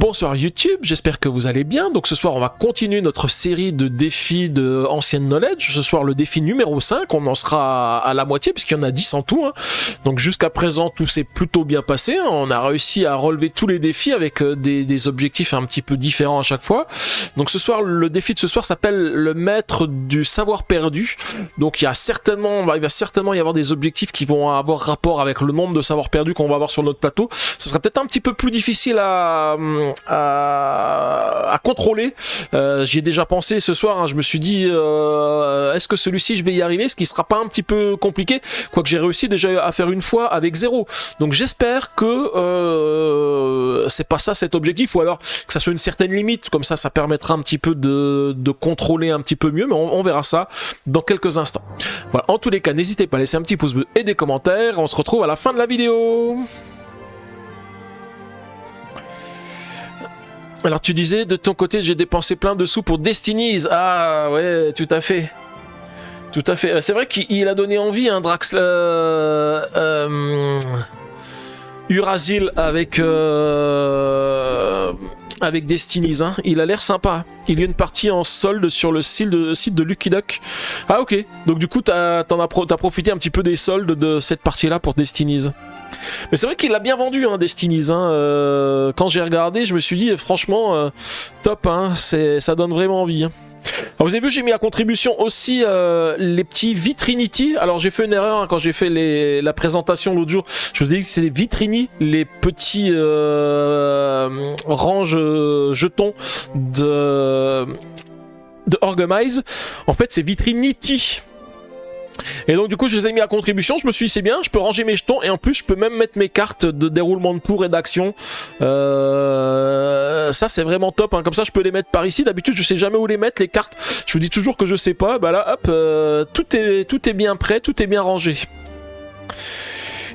Bonsoir YouTube, j'espère que vous allez bien. Donc ce soir on va continuer notre série de défis de Ancient Knowledge. Ce soir le défi numéro 5, on en sera à la moitié puisqu'il y en a 10 en tout. Donc jusqu'à présent tout s'est plutôt bien passé. On a réussi à relever tous les défis avec des objectifs un petit peu différents à chaque fois. Donc ce soir, le défi de ce soir s'appelle le maître du savoir perdu. Donc il va certainement y avoir des objectifs qui vont avoir rapport avec le nombre de savoirs perdus qu'on va avoir sur notre plateau. Ça sera peut-être un petit peu plus difficile à contrôler. J'y ai déjà pensé ce soir, je me suis dit est-ce que celui-ci je vais y arriver, ce qui sera pas un petit peu compliqué, quoique j'ai réussi déjà à faire une fois avec 0. Donc j'espère que c'est pas ça cet objectif, ou alors que ça soit une certaine limite, comme ça permettra un petit peu de contrôler un petit peu mieux, mais on verra ça dans quelques instants. Voilà, en tous les cas, n'hésitez pas à laisser un petit pouce bleu et des commentaires, on se retrouve à la fin de la vidéo. Alors tu disais, de ton côté, j'ai dépensé plein de sous pour Destinies. Ah ouais, tout à fait. Tout à fait. C'est vrai qu'il a donné envie, Draxler... Urasil avec Destinies, il a l'air sympa. Il y a une partie en solde sur le site de Lucky Duck. Ah ok, donc du coup t'as profité un petit peu des soldes de cette partie-là pour Destinies. Mais c'est vrai qu'il l'a bien vendu, Destinies. Quand j'ai regardé, je me suis dit franchement top, ça donne vraiment envie. Alors vous avez vu, j'ai mis à contribution aussi les petits Vitrinity. Alors j'ai fait une erreur quand j'ai fait la présentation l'autre jour. Je vous ai dit que c'est des Vitrini, les petits ranges jetons de Orgamize. En fait c'est Vitrinity. Et donc du coup je les ai mis à contribution, je me suis dit c'est bien, je peux ranger mes jetons et en plus je peux même mettre mes cartes de déroulement de cours et d'action. Ça c'est vraiment top, comme ça je peux les mettre par ici. D'habitude je sais jamais où les mettre les cartes, je vous dis toujours que je sais pas, bah là hop, tout est bien prêt, tout est bien rangé.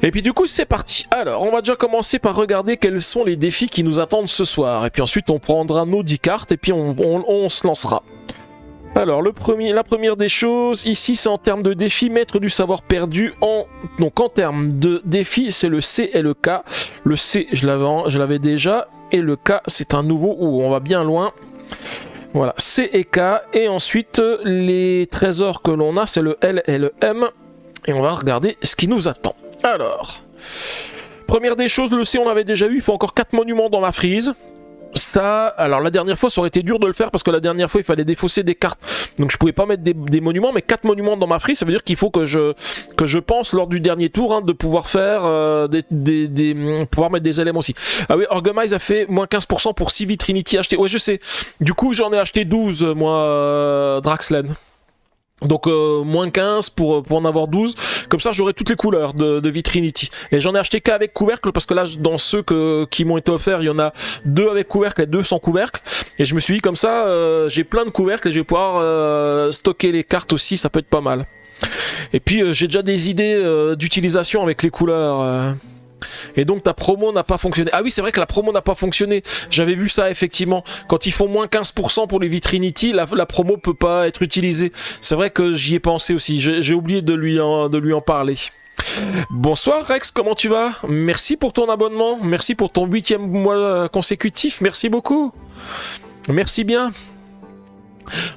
Et puis du coup c'est parti. Alors on va déjà commencer par regarder quels sont les défis qui nous attendent ce soir, et puis ensuite on prendra nos 10 cartes et puis on se lancera. Alors la première des choses ici c'est en termes de défi, maître du savoir perdu. Donc en termes de défi c'est le C et le K. Le C je l'avais déjà, et le K c'est un nouveau où on va bien loin. Voilà, C et K, et ensuite les trésors que l'on a c'est le L et le M, et on va regarder ce qui nous attend. Alors, première des choses, le C on l'avait déjà eu, il faut encore 4 monuments dans la frise. Ça, alors la dernière fois ça aurait été dur de le faire parce que la dernière fois il fallait défausser des cartes, donc je pouvais pas mettre des monuments, mais 4 monuments dans ma frise, ça veut dire qu'il faut que je pense lors du dernier tour de pouvoir faire pouvoir mettre des éléments aussi. Ah oui, Orgamize a fait moins 15% pour 6 Vitrinity achetés. Ouais je sais, du coup j'en ai acheté 12 moi, Draxlen. Donc moins 15 pour en avoir 12, comme ça j'aurai toutes les couleurs de Vitrinity. Et j'en ai acheté qu'avec couvercle, parce que là dans ceux qui m'ont été offerts, il y en a 2 avec couvercle et 2 sans couvercle. Et je me suis dit comme ça j'ai plein de couvercles et je vais pouvoir stocker les cartes aussi, ça peut être pas mal. Et puis j'ai déjà des idées d'utilisation avec les couleurs. Et donc ta promo n'a pas fonctionné. Ah oui c'est vrai que la promo n'a pas fonctionné. J'avais vu ça effectivement. Quand ils font moins 15% pour les Vitrinity, la promo peut pas être utilisée. C'est vrai que j'y ai pensé aussi. J'ai oublié de lui en parler. Bonsoir Rex, comment tu vas? Merci pour ton abonnement. Merci pour ton 8e mois consécutif. Merci beaucoup. Merci bien.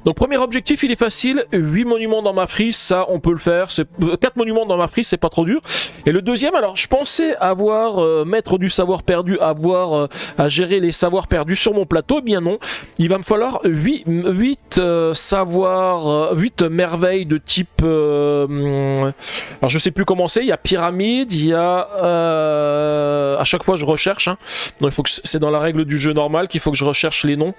Donc premier objectif il est facile, 8 monuments dans ma frise, ça on peut le faire, 4 monuments dans ma frise c'est pas trop dur. Et le deuxième, alors je pensais avoir maître du savoir perdu, avoir à gérer les savoirs perdus sur mon plateau, eh bien non, il va me falloir 8 merveilles de type alors je sais plus comment c'est, il y a pyramide, il y a à chaque fois je recherche, donc il faut que c'est dans la règle du jeu normal qu'il faut que je recherche les noms.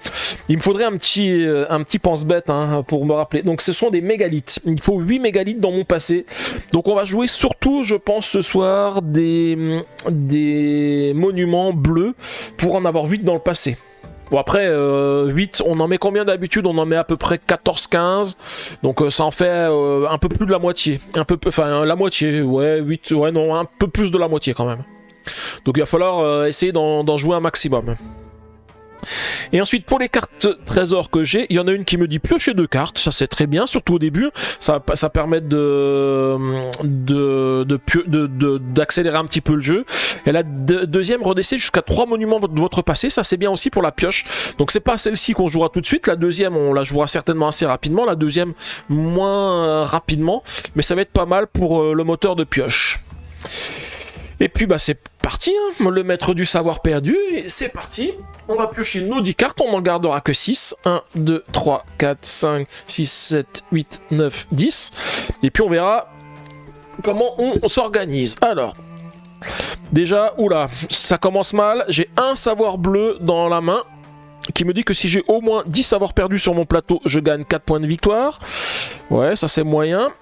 Il me faudrait un petit pense-bête pour me rappeler. Donc ce sont des mégalithes. Il faut 8 mégalithes dans mon passé. Donc on va jouer surtout, je pense, ce soir des monuments bleus pour en avoir 8 dans le passé. Bon après, 8, on en met combien d'habitude? On en met à peu près 14-15. Donc ça en fait un peu plus de la moitié. Enfin la moitié, ouais, 8, ouais non, un peu plus de la moitié quand même. Donc il va falloir essayer d'en jouer un maximum. Et ensuite, pour les cartes trésors que j'ai, il y en a une qui me dit piocher 2 cartes. Ça, c'est très bien, surtout au début. Ça permet d'accélérer un petit peu le jeu. Et la deuxième, redescend jusqu'à 3 monuments de votre passé. Ça, c'est bien aussi pour la pioche. Donc, c'est pas celle-ci qu'on jouera tout de suite. La deuxième, on la jouera certainement assez rapidement. La deuxième, moins rapidement. Mais ça va être pas mal pour le moteur de pioche. Et puis bah c'est parti, hein, le maître du savoir perdu, et c'est parti. On va piocher nos 10 cartes, on n'en gardera que 6. 1, 2, 3, 4, 5, 6, 7, 8, 9, 10. Et puis on verra comment on s'organise. Alors, déjà, oula, ça commence mal. J'ai un savoir bleu dans la main qui me dit que si j'ai au moins 10 savoirs perdus sur mon plateau, je gagne 4 points de victoire. Ouais, ça c'est moyen.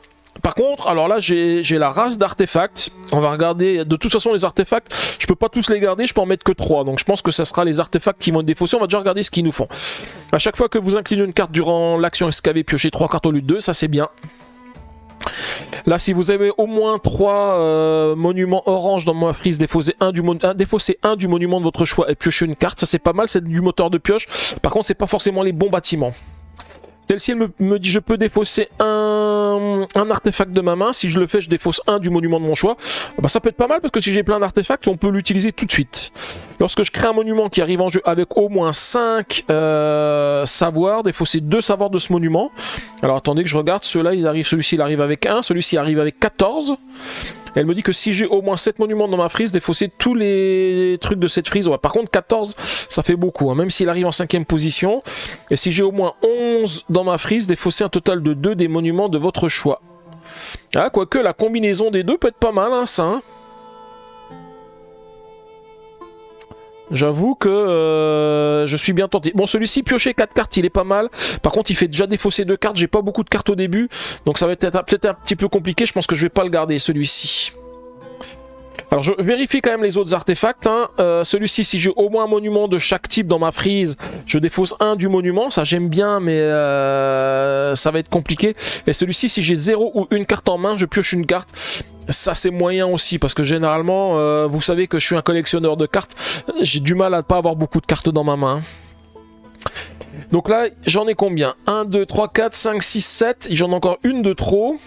Par contre, alors là, j'ai la race d'artefacts. On va regarder. De toute façon, les artefacts, je peux pas tous les garder, je peux en mettre que 3. Donc je pense que ça sera les artefacts qui vont être défaussés. On va déjà regarder ce qu'ils nous font. À chaque fois que vous inclinez une carte durant l'action escavée, piochez 3 cartes au lieu de 2. Ça, c'est bien. Là, si vous avez au moins 3 monuments orange dans ma frise, défaussez un du monument de votre choix et piochez une carte. Ça, c'est pas mal, c'est du moteur de pioche. Par contre, c'est pas forcément les bons bâtiments. Celle-ci, elle me dit je peux défausser un artefact de ma main. Si je le fais, je défausse un du monument de mon choix. Bah, ça peut être pas mal parce que si j'ai plein d'artefacts, on peut l'utiliser tout de suite. Lorsque je crée un monument qui arrive en jeu avec au moins 5 savoirs, défausser 2 savoirs de ce monument. Alors attendez que je regarde, celui-ci il arrive avec 1, celui-ci arrive avec 14. Elle me dit que si j'ai au moins 7 monuments dans ma frise, défausser tous les trucs de cette frise. Ouais, par contre, 14, ça fait beaucoup, hein, même s'il arrive en 5ème position. Et si j'ai au moins 11 dans ma frise, défausser un total de 2 des monuments de votre choix. Ah, quoique la combinaison des deux peut être pas mal, hein, ça. Hein. J'avoue que je suis bien tenté. Bon, celui-ci, piocher 4 cartes, il est pas mal. Par contre, il fait déjà défausser 2 cartes. J'ai pas beaucoup de cartes au début. Donc ça va être peut-être un petit peu compliqué. Je pense que je vais pas le garder, celui-ci. Alors, je vérifie quand même les autres artefacts. Hein. Celui-ci, si j'ai au moins un monument de chaque type dans ma frise, je défausse un du monument. Ça, j'aime bien, mais ça va être compliqué. Et celui-ci, si j'ai 0 ou une carte en main, je pioche une carte. Ça c'est moyen aussi parce que généralement vous savez que je suis un collectionneur de cartes, j'ai du mal à ne pas avoir beaucoup de cartes dans ma main. Donc là j'en ai combien? 1, 2, 3, 4, 5, 6, 7, j'en ai encore une de trop.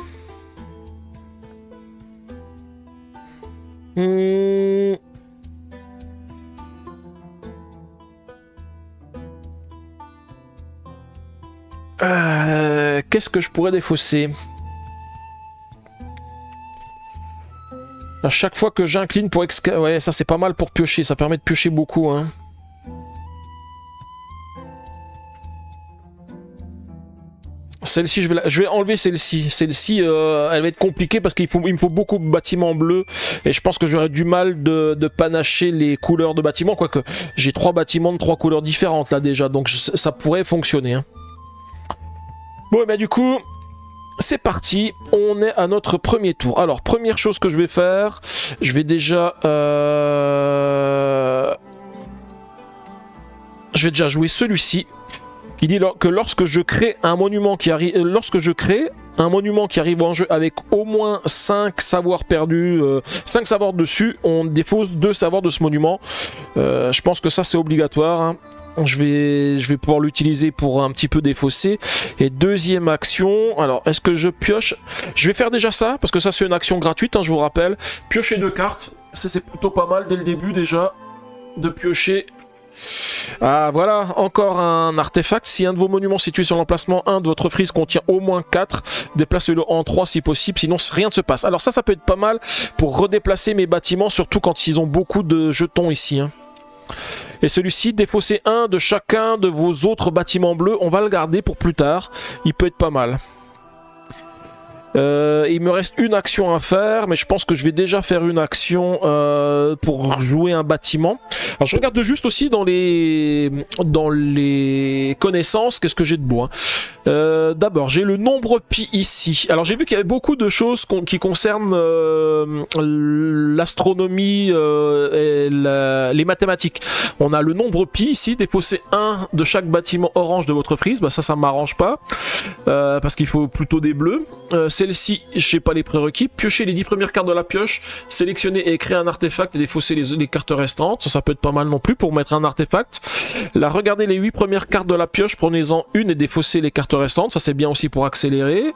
Qu'est-ce que je pourrais défausser? À chaque fois que j'incline pour ouais, ça c'est pas mal pour piocher, ça permet de piocher beaucoup. Hein. Celle-ci, je vais enlever celle-ci. Celle-ci, elle va être compliquée parce qu'il me faut beaucoup de bâtiments bleus. Et je pense que j'aurais du mal de panacher les couleurs de bâtiments. Quoique, j'ai 3 bâtiments de 3 couleurs différentes là déjà. Donc ça pourrait fonctionner. Hein. Bon, et ben du coup... C'est parti, on est à notre premier tour. Alors, première chose que je vais faire, je vais déjà jouer celui-ci. Qui dit que lorsque je crée un monument qui arrive, en jeu avec au moins 5 savoirs perdus, 5 savoirs dessus, on défausse 2 savoirs de ce monument. Je pense que ça c'est obligatoire. Hein. Je vais pouvoir l'utiliser pour un petit peu défausser. Et deuxième action, alors est-ce que je pioche? Je vais faire déjà ça, parce que ça c'est une action gratuite, hein, je vous rappelle. Piocher 2 cartes, ça c'est plutôt pas mal dès le début déjà, de piocher. Ah voilà, encore un artefact. Si un de vos monuments situés sur l'emplacement 1 de votre frise contient au moins 4, déplacez-le en 3 si possible, sinon rien ne se passe. Alors ça peut être pas mal pour redéplacer mes bâtiments, surtout quand ils ont beaucoup de jetons ici. Hein. Et celui-ci, défausser un de chacun de vos autres bâtiments bleus. On va le garder pour plus tard. Il peut être pas mal. Il me reste une action à faire, mais je pense que je vais déjà faire une action pour jouer un bâtiment. Alors je regarde juste aussi dans les connaissances, qu'est-ce que j'ai de beau. Hein. D'abord, j'ai le nombre pi ici. Alors j'ai vu qu'il y avait beaucoup de choses qui concernent l'astronomie et les mathématiques. On a le nombre pi ici, défausser 1 de chaque bâtiment orange de votre frise. Bah ça m'arrange pas. parce qu'il faut plutôt des bleus. Celle-ci, je sais pas les prérequis. Piocher les 10 premières cartes de la pioche, sélectionner et créer un artefact et défausser les cartes restantes. Ça peut être pas mal non plus pour mettre un artefact. Là, regardez les 8 premières cartes de la pioche, prenez-en une et défaussez les cartes restantes. Ça, c'est bien aussi pour accélérer.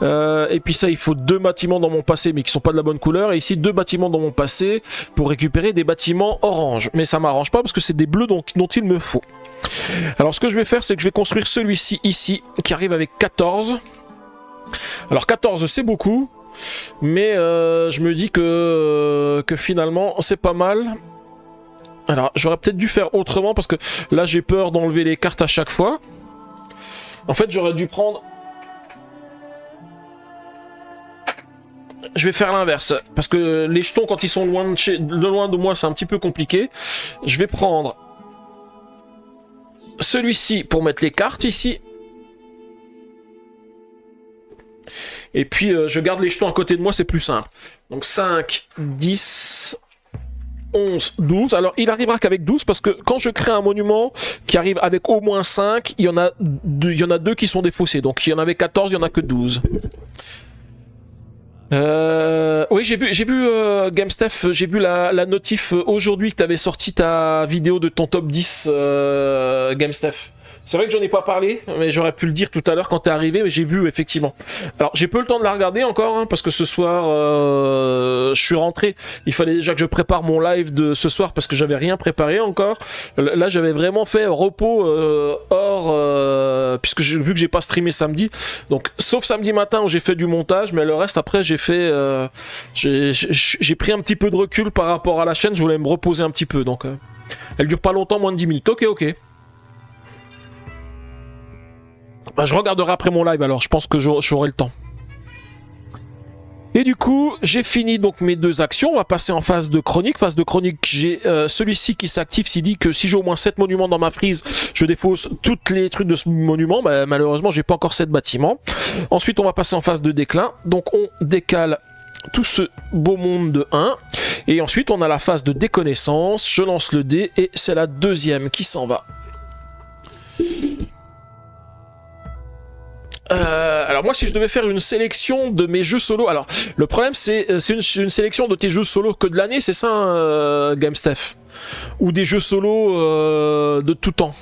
Et puis ça, il faut 2 bâtiments dans mon passé, mais qui sont pas de la bonne couleur. Et ici, 2 bâtiments dans mon passé pour récupérer des bâtiments orange. Mais ça m'arrange pas parce que c'est des bleus dont il me faut. Alors, ce que je vais faire, c'est que je vais construire celui-ci ici, qui arrive avec 14. Alors, 14, c'est beaucoup. Mais je me dis que finalement, c'est pas mal. Alors, j'aurais peut-être dû faire autrement parce que là, j'ai peur d'enlever les cartes à chaque fois. En fait, j'aurais dû prendre... Je vais faire l'inverse, parce que les jetons, quand ils sont loin de moi, c'est un petit peu compliqué. Je vais prendre celui-ci pour mettre les cartes ici. Et puis, je garde les jetons à côté de moi, c'est plus simple. Donc 5, 10... 11, 12. Alors, il arrivera qu'avec 12 parce que quand je crée un monument qui arrive avec au moins 5, il y en a 2 qui sont défaussés. Donc, il y en avait 14, il y en a que 12. Oui, j'ai vu GameStef, j'ai vu la notif aujourd'hui que tu avais sorti ta vidéo de ton top 10 GameStef. C'est vrai que j'en ai pas parlé, mais j'aurais pu le dire tout à l'heure quand t'es arrivé, mais j'ai vu effectivement. Alors j'ai peu le temps de la regarder encore, hein, parce que ce soir je suis rentré. Il fallait déjà que je prépare mon live de ce soir parce que j'avais rien préparé encore. Là j'avais vraiment fait repos hors, puisque vu que j'ai pas streamé samedi, donc sauf samedi matin où j'ai fait du montage, mais le reste après j'ai fait, j'ai pris un petit peu de recul par rapport à la chaîne. Je voulais me reposer un petit peu, donc elle dure pas longtemps, moins de 10 minutes. Ok. Bah, je regarderai après mon live alors, je pense que j'aurai le temps. Et du coup, j'ai fini donc mes 2 actions, on va passer en phase de chronique. Phase de chronique, j'ai celui-ci qui s'active, s'il dit que si j'ai au moins 7 monuments dans ma frise, je défausse tous les trucs de ce monument. Bah, malheureusement, j'ai pas encore 7 bâtiments. Ensuite, on va passer en phase de déclin, donc on décale tout ce beau monde de 1. Et ensuite, on a la phase de déconnaissance, je lance le dé et c'est la deuxième qui s'en va. Alors moi si je devais faire une sélection de mes jeux solo, alors le problème c'est une sélection de tes jeux solo que de l'année, c'est ça GameStef, ou des jeux solo de tout temps.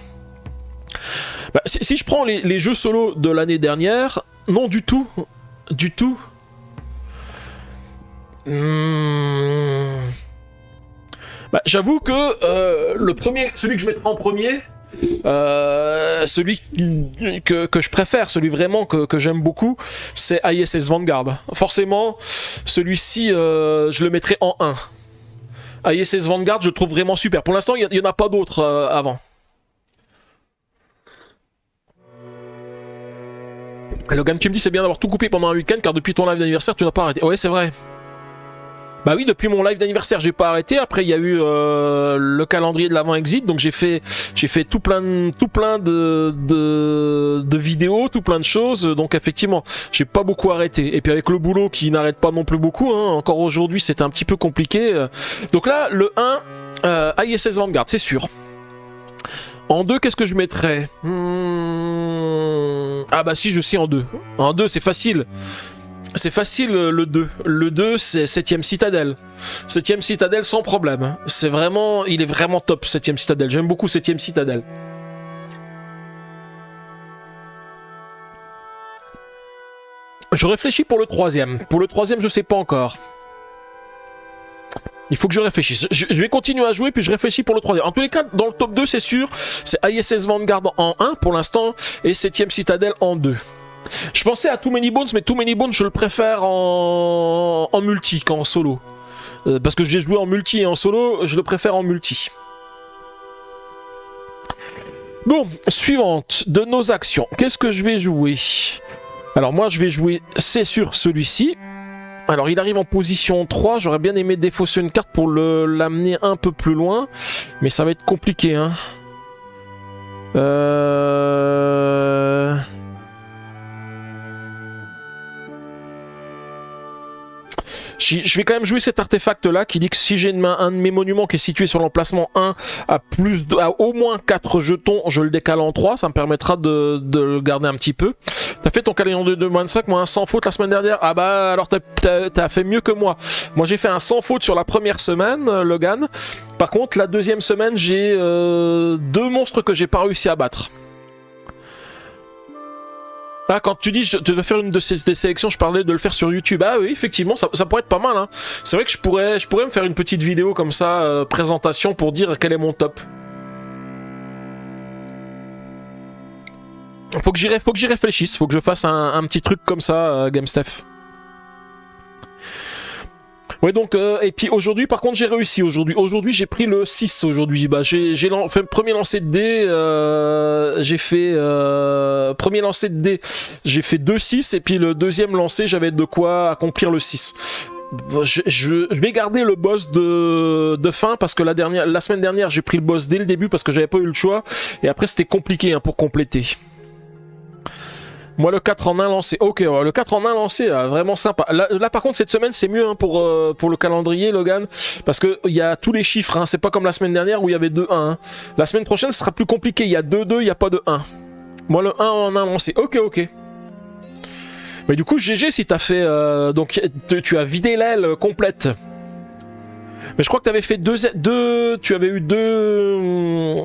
Bah, si je prends les jeux solo de l'année dernière, non du tout. Bah, j'avoue que le premier, celui que je mettrai en premier, celui que je préfère, celui vraiment que j'aime beaucoup, c'est ISS Vanguard. Forcément, celui-ci, je le mettrai en 1. ISS Vanguard, je le trouve vraiment super. Pour l'instant, il n'y en a pas d'autres avant. Logan qui me dit c'est bien d'avoir tout coupé pendant un week-end car depuis ton live d'anniversaire, tu n'as pas arrêté. Ouais, c'est vrai. Bah oui, depuis mon live d'anniversaire, j'ai pas arrêté. Après, il y a eu le calendrier de l'avant exit, donc j'ai fait tout plein de vidéos, tout plein de choses. Donc effectivement, j'ai pas beaucoup arrêté. Et puis avec le boulot qui n'arrête pas non plus beaucoup, hein, encore aujourd'hui, c'était un petit peu compliqué. Donc là, le 1, ISS Vanguard, c'est sûr. En 2, qu'est-ce que je mettrais Ah bah si, je sais en 2. En 2, c'est facile. C'est facile le 2. Le 2, c'est 7ème Citadelle. 7ème Citadelle sans problème. C'est vraiment... Il est vraiment top, 7ème Citadelle. J'aime beaucoup 7ème Citadelle. Je réfléchis pour le 3ème. Pour le 3ème, je sais pas encore. Il faut que je réfléchisse. Je vais continuer à jouer, puis je réfléchis pour le 3ème. En tous les cas, dans le top 2, c'est sûr, c'est ISS Vanguard en 1 pour l'instant, et 7ème Citadelle en 2. Je pensais à Too Many Bones, mais Too Many Bones, je le préfère en multi qu'en solo. Parce que j'ai joué en multi et en solo, je le préfère en multi. Bon, suivante de nos actions. Qu'est-ce que je vais jouer? Alors moi, je vais jouer, c'est sûr, celui-ci. Alors il arrive en position 3, j'aurais bien aimé défausser une carte pour l'amener un peu plus loin. Mais ça va être compliqué, hein. Je vais quand même jouer cet artefact là qui dit que si j'ai un de mes monuments qui est situé sur l'emplacement 1 à au moins 4 jetons, je le décale en 3, ça me permettra de le garder un petit peu. T'as fait ton calendrier de 2025, moi un sans faute la semaine dernière. Ah bah alors t'as fait mieux que moi. Moi j'ai fait un sans faute sur la première semaine, Logan. Par contre la deuxième semaine j'ai 2 monstres que j'ai pas réussi à battre. Ah, quand tu dis tu veux faire une de des sélections, je parlais de le faire sur YouTube. Ah oui, effectivement, ça pourrait être pas mal. Hein. C'est vrai que je pourrais me faire une petite vidéo comme ça, présentation pour dire quel est mon top. Faut que j'y réfléchisse, faut que je fasse un petit truc comme ça, GameStef. Ouais donc, et puis aujourd'hui par contre j'ai réussi aujourd'hui j'ai pris le 6 aujourd'hui, bah j'ai fait le premier lancer de dés, j'ai fait premier lancer de dés, j'ai fait 2-6 et puis le deuxième lancer j'avais de quoi accomplir le 6. Je vais garder le boss de fin parce que la semaine dernière j'ai pris le boss dès le début parce que j'avais pas eu le choix et après c'était compliqué hein, pour compléter. Moi le 4 en 1 lancé, ok, le 4 en 1 lancé, vraiment sympa. Là par contre cette semaine c'est mieux hein, pour le calendrier Logan, parce que il y a tous les chiffres, hein, c'est pas comme la semaine dernière où il y avait 2-1. Hein. La semaine prochaine ce sera plus compliqué, il y a 2-2, il n'y a pas de 1. Moi le 1 en 1 lancé, ok. Mais du coup GG si t'as fait, donc tu as vidé l'aile complète. Mais je crois que tu avais fait tu avais eu deux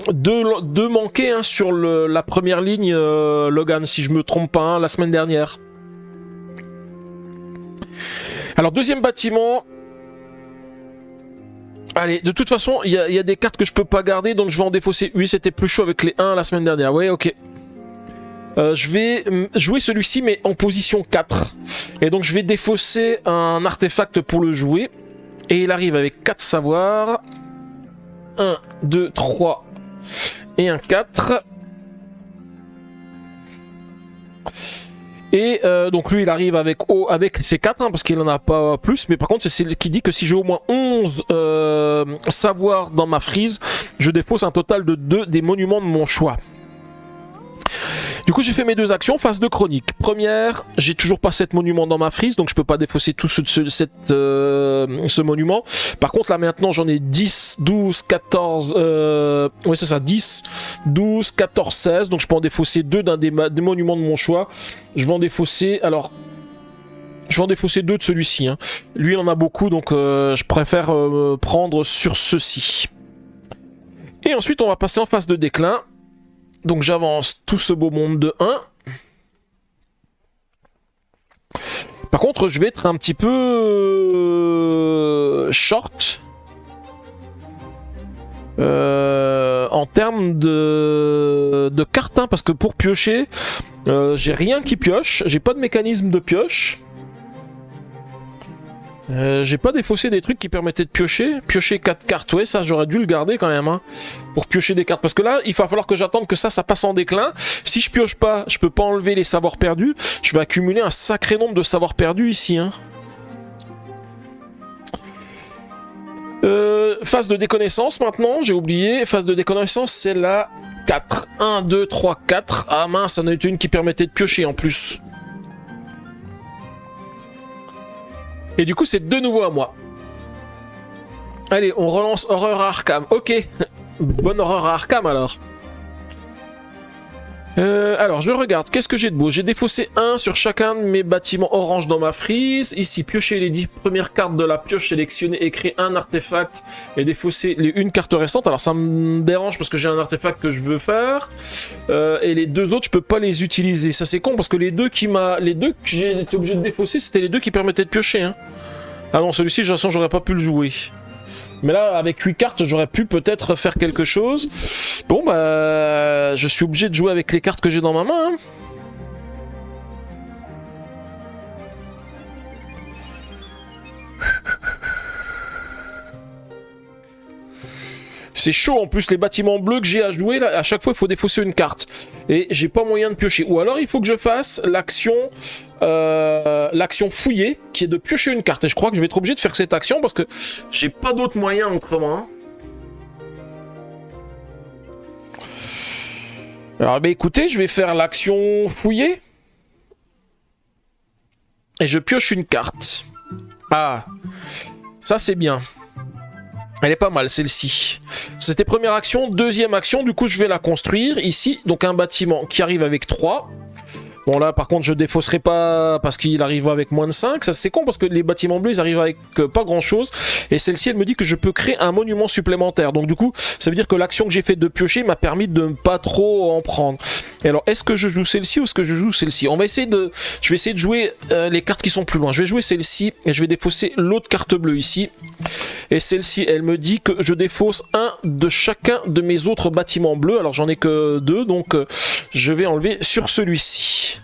manqués hein, sur la première ligne, Logan, si je me trompe pas, hein, la semaine dernière. Alors, deuxième bâtiment. Allez, de toute façon, il y a des cartes que je peux pas garder, donc je vais en défausser. Oui, c'était plus chaud avec les 1 la semaine dernière. Ouais, ok. Je vais jouer celui-ci, mais en position 4. Et donc, je vais défausser un artefact pour le jouer. Et il arrive avec 4 savoirs. 1, 2, 3 et un 4. Et donc lui il arrive avec ses 4 hein, parce qu'il en a pas plus. Mais par contre c'est qui dit que si j'ai au moins 11 savoirs dans ma frise, je défausse un total de 2 des monuments de mon choix. Du coup j'ai fait mes 2 actions, phase de chronique. Première, j'ai toujours pas 7 monuments dans ma frise, donc je peux pas défausser tout ce monument. Par contre là maintenant j'en ai 10, 12, 14, ouais c'est ça, 10, 12, 14, 16, donc je peux en défausser 2 d'un des monuments de mon choix. Je vais en défausser, alors... Je vais en défausser 2 de celui-ci. Hein. Lui il en a beaucoup, donc je préfère prendre sur ceci. Et ensuite on va passer en phase de déclin. Donc j'avance tout ce beau monde de 1. Par contre, je vais être un petit peu short en termes de cartes, hein, parce que pour piocher, j'ai rien qui pioche, j'ai pas de mécanisme de pioche. J'ai pas défaussé des trucs qui permettaient de piocher. Piocher 4 cartes, ouais, ça j'aurais dû le garder quand même, hein, pour piocher des cartes. Parce que là, il va falloir que j'attende que ça passe en déclin. Si je pioche pas, je peux pas enlever les savoirs perdus. Je vais accumuler un sacré nombre de savoirs perdus ici. Hein. Phase de déconnaissance maintenant, j'ai oublié. Phase de déconnaissance, c'est la 4. 1, 2, 3, 4. Ah mince, ça en a été une qui permettait de piocher en plus. Et du coup, c'est de nouveau à moi. Allez, on relance Horreur à Arkham. Ok, bonne Horreur à Arkham alors. Alors, je regarde. Qu'est-ce que j'ai de beau? J'ai défaussé 1 sur chacun de mes bâtiments orange dans ma frise. Ici, piocher les 10 premières cartes de la pioche sélectionnée et créer un artefact et défausser les 1 carte restante. Alors, ça me dérange parce que j'ai un artefact que je veux faire. Et les 2 autres, je peux pas les utiliser. Ça, c'est con parce que les deux que j'ai été obligé de défausser, c'était les 2 qui permettaient de piocher. Hein. Ah non, celui-ci, de toute façon, j'aurais pas pu le jouer. Mais là, avec 8 cartes, j'aurais pu peut-être faire quelque chose. Bon, bah... Je suis obligé de jouer avec les cartes que j'ai dans ma main. Hein. C'est chaud en plus, les bâtiments bleus que j'ai à jouer, là, à chaque fois il faut défausser une carte. Et j'ai pas moyen de piocher. Ou alors il faut que je fasse l'action fouiller, qui est de piocher une carte. Et je crois que je vais être obligé de faire cette action parce que j'ai pas d'autre moyen autrement. Alors bah écoutez, je vais faire l'action fouiller. Et je pioche une carte. Ah, ça c'est bien. Elle est pas mal celle-ci. C'était première action, deuxième action, du coup je vais la construire. Ici, donc un bâtiment qui arrive avec 3. Bon là par contre je défausserai pas parce qu'il arrive avec moins de 5. Ça c'est con parce que les bâtiments bleus ils arrivent avec pas grand chose. Et celle-ci elle me dit que je peux créer un monument supplémentaire. Donc du coup ça veut dire que l'action que j'ai faite de piocher m'a permis de ne pas trop en prendre. Et alors est-ce que je joue celle-ci ou est-ce que je joue celle-ci? Je vais essayer de jouer les cartes qui sont plus loin. Je vais jouer celle-ci et je vais défausser l'autre carte bleue ici. Et celle-ci elle me dit que je défausse un de chacun de mes autres bâtiments bleus. Alors j'en ai que 2 donc je vais enlever sur celui-ci.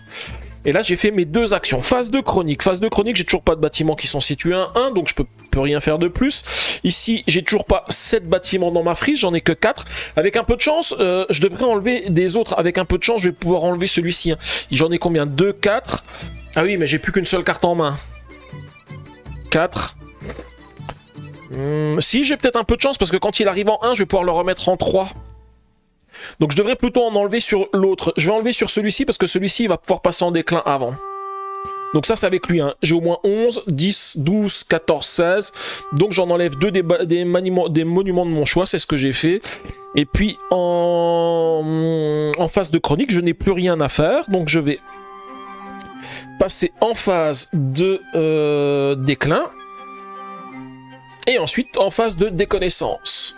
Et là j'ai fait mes 2 actions. Phase de chronique. Phase de chronique, j'ai toujours pas de bâtiments qui sont situés à 1, donc je peux rien faire de plus. Ici, j'ai toujours pas 7 bâtiments dans ma frise, j'en ai que 4. Avec un peu de chance, je devrais enlever des autres. Avec un peu de chance, je vais pouvoir enlever celui-ci. Hein. J'en ai combien? 2, 4. Ah oui, mais j'ai plus qu'une seule carte en main. 4. Si, j'ai peut-être un peu de chance, parce que quand il arrive en 1, je vais pouvoir le remettre en 3. Donc je devrais plutôt en enlever sur l'autre. Je vais enlever sur celui-ci parce que celui-ci il va pouvoir passer en déclin avant. Donc ça c'est avec lui. Hein. J'ai au moins 11, 10, 12, 14, 16. Donc j'en enlève 2 des monuments de mon choix. C'est ce que j'ai fait. Et puis en phase de chronique, je n'ai plus rien à faire. Donc je vais passer en phase de déclin. Et ensuite en phase de déconnaissance.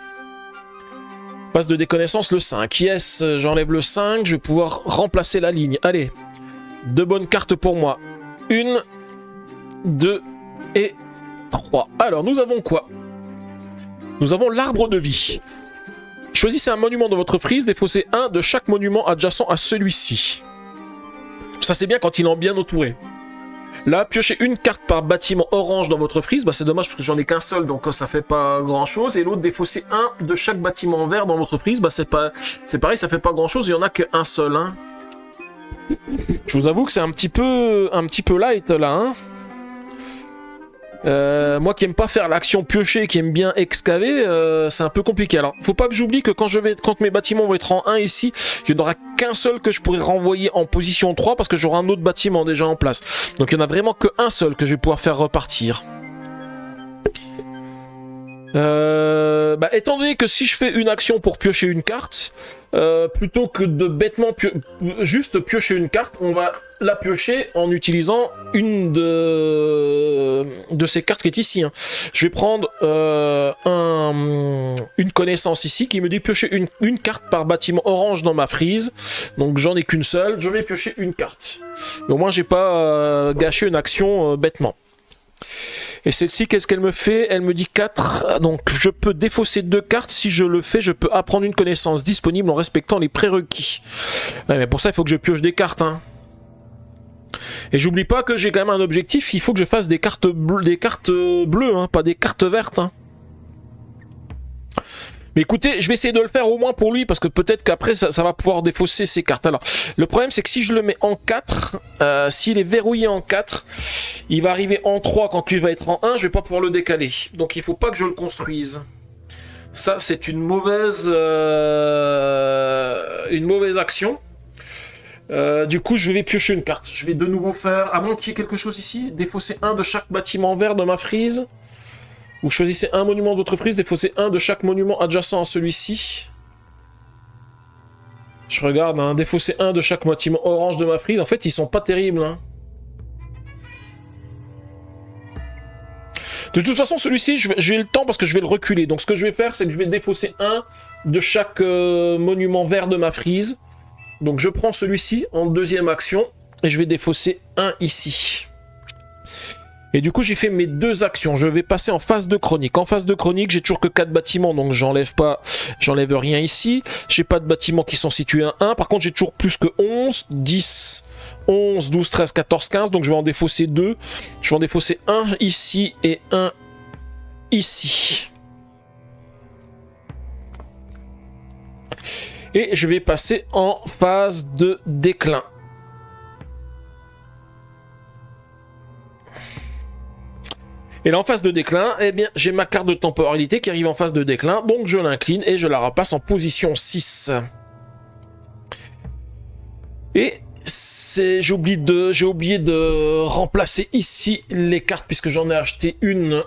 Phase de déconnaissance, le 5. Yes, j'enlève le 5, je vais pouvoir remplacer la ligne. Allez, 2 bonnes cartes pour moi. 1, 2 et 3. Alors, nous avons quoi? Nous avons l'arbre de vie. Choisissez un monument de votre frise, défaussez un de chaque monument adjacent à celui-ci. Ça, c'est bien quand il est bien entouré. Là, piochez une carte par bâtiment orange dans votre frise. Bah, c'est dommage parce que j'en ai qu'un seul, donc ça fait pas grand chose. Et l'autre, défaussez un de chaque bâtiment vert dans votre frise. Bah, c'est pareil, ça fait pas grand chose. Il y en a qu'un seul. Hein. Je vous avoue que c'est un petit peu light là. Hein. Moi qui aime pas faire l'action piocher, qui aime bien excaver, c'est un peu compliqué. Alors, faut pas que j'oublie que quand mes bâtiments vont être en 1 ici, il n'y en aura qu'un seul que je pourrai renvoyer en position 3 parce que j'aurai un autre bâtiment déjà en place. Donc il n'y en a vraiment qu'un seul que je vais pouvoir faire repartir. Étant donné que si je fais une action pour piocher une carte, plutôt que de bêtement juste piocher une carte, on va la piocher en utilisant une de ces cartes qui est ici. Hein. Je vais prendre une connaissance ici qui me dit piocher une carte par bâtiment orange dans ma frise. Donc j'en ai qu'une seule, je vais piocher une carte. Mais au moins j'ai pas gâché une action bêtement. Et celle-ci, qu'est-ce qu'elle me fait? Elle me dit 4. Donc je peux défausser 2 cartes. Si je le fais, je peux apprendre une connaissance disponible en respectant les prérequis. Ouais, mais pour ça, il faut que je pioche des cartes. Hein. Et j'oublie pas que j'ai quand même un objectif. Il faut que je fasse des cartes bleues, hein, pas des cartes vertes. Hein. Mais écoutez, je vais essayer de le faire au moins pour lui, parce que peut-être qu'après, ça va pouvoir défausser ses cartes. Alors, le problème, c'est que si je le mets en 4, s'il est verrouillé en 4, il va arriver en 3 quand lui va être en 1, je vais pas pouvoir le décaler. Donc, il faut pas que je le construise. Ça, c'est une mauvaise action. Du coup, je vais piocher une carte. Je vais de nouveau faire, à moins qu'il y ait quelque chose ici, défausser un de chaque bâtiment vert de ma frise. Vous choisissez un monument de votre frise, défaussez un de chaque monument adjacent à celui-ci. Je regarde, hein, défausser un de chaque bâtiment orange de ma frise. En fait, ils sont pas terribles. Hein. De toute façon, celui-ci, j'ai le temps parce que je vais le reculer. Donc, ce que je vais faire, c'est que je vais défausser un de chaque monument vert de ma frise. Donc, je prends celui-ci en deuxième action et je vais défausser un ici. Et du coup, j'ai fait mes 2 actions. Je vais passer en phase de chronique. En phase de chronique, j'ai toujours que 4 bâtiments, donc j'enlève rien ici. J'ai pas de bâtiments qui sont situés à 1. Par contre, j'ai toujours plus que 11, 10, 11, 12, 13, 14, 15. Donc je vais en défausser 2. Je vais en défausser un ici et un ici. Et je vais passer en phase de déclin. Et là, en phase de déclin, eh bien, j'ai ma carte de temporalité qui arrive en phase de déclin, donc je l'incline et je la repasse en position 6. Et j'ai oublié de remplacer ici les cartes puisque j'en ai acheté une.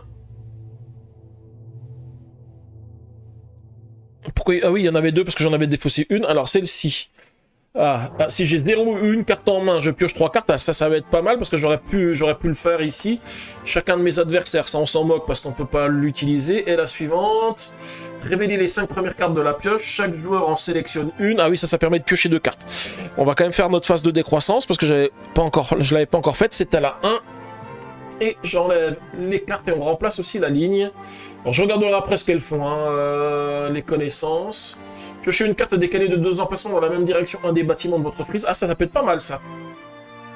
Pourquoi? Ah oui, il y en avait deux parce que j'en avais défaussé une. Alors celle-ci. Si j'ai 0 ou une carte en main, je pioche 3 cartes. Ça va être pas mal parce que j'aurais pu le faire ici. Chacun de mes adversaires, ça on s'en moque parce qu'on peut pas l'utiliser. Et la suivante, révéler les 5 premières cartes de la pioche. Chaque joueur en sélectionne une. Ah oui, ça permet de piocher 2 cartes. On va quand même faire notre phase de décroissance parce que je l'avais pas encore faite. C'était la 1. Et j'enlève les cartes et on remplace aussi la ligne. Alors je regarderai après ce qu'elles font, les connaissances. Piocher une carte décalée de 2 emplacements dans la même direction, un des bâtiments de votre frise. Ah, ça peut être pas mal, ça.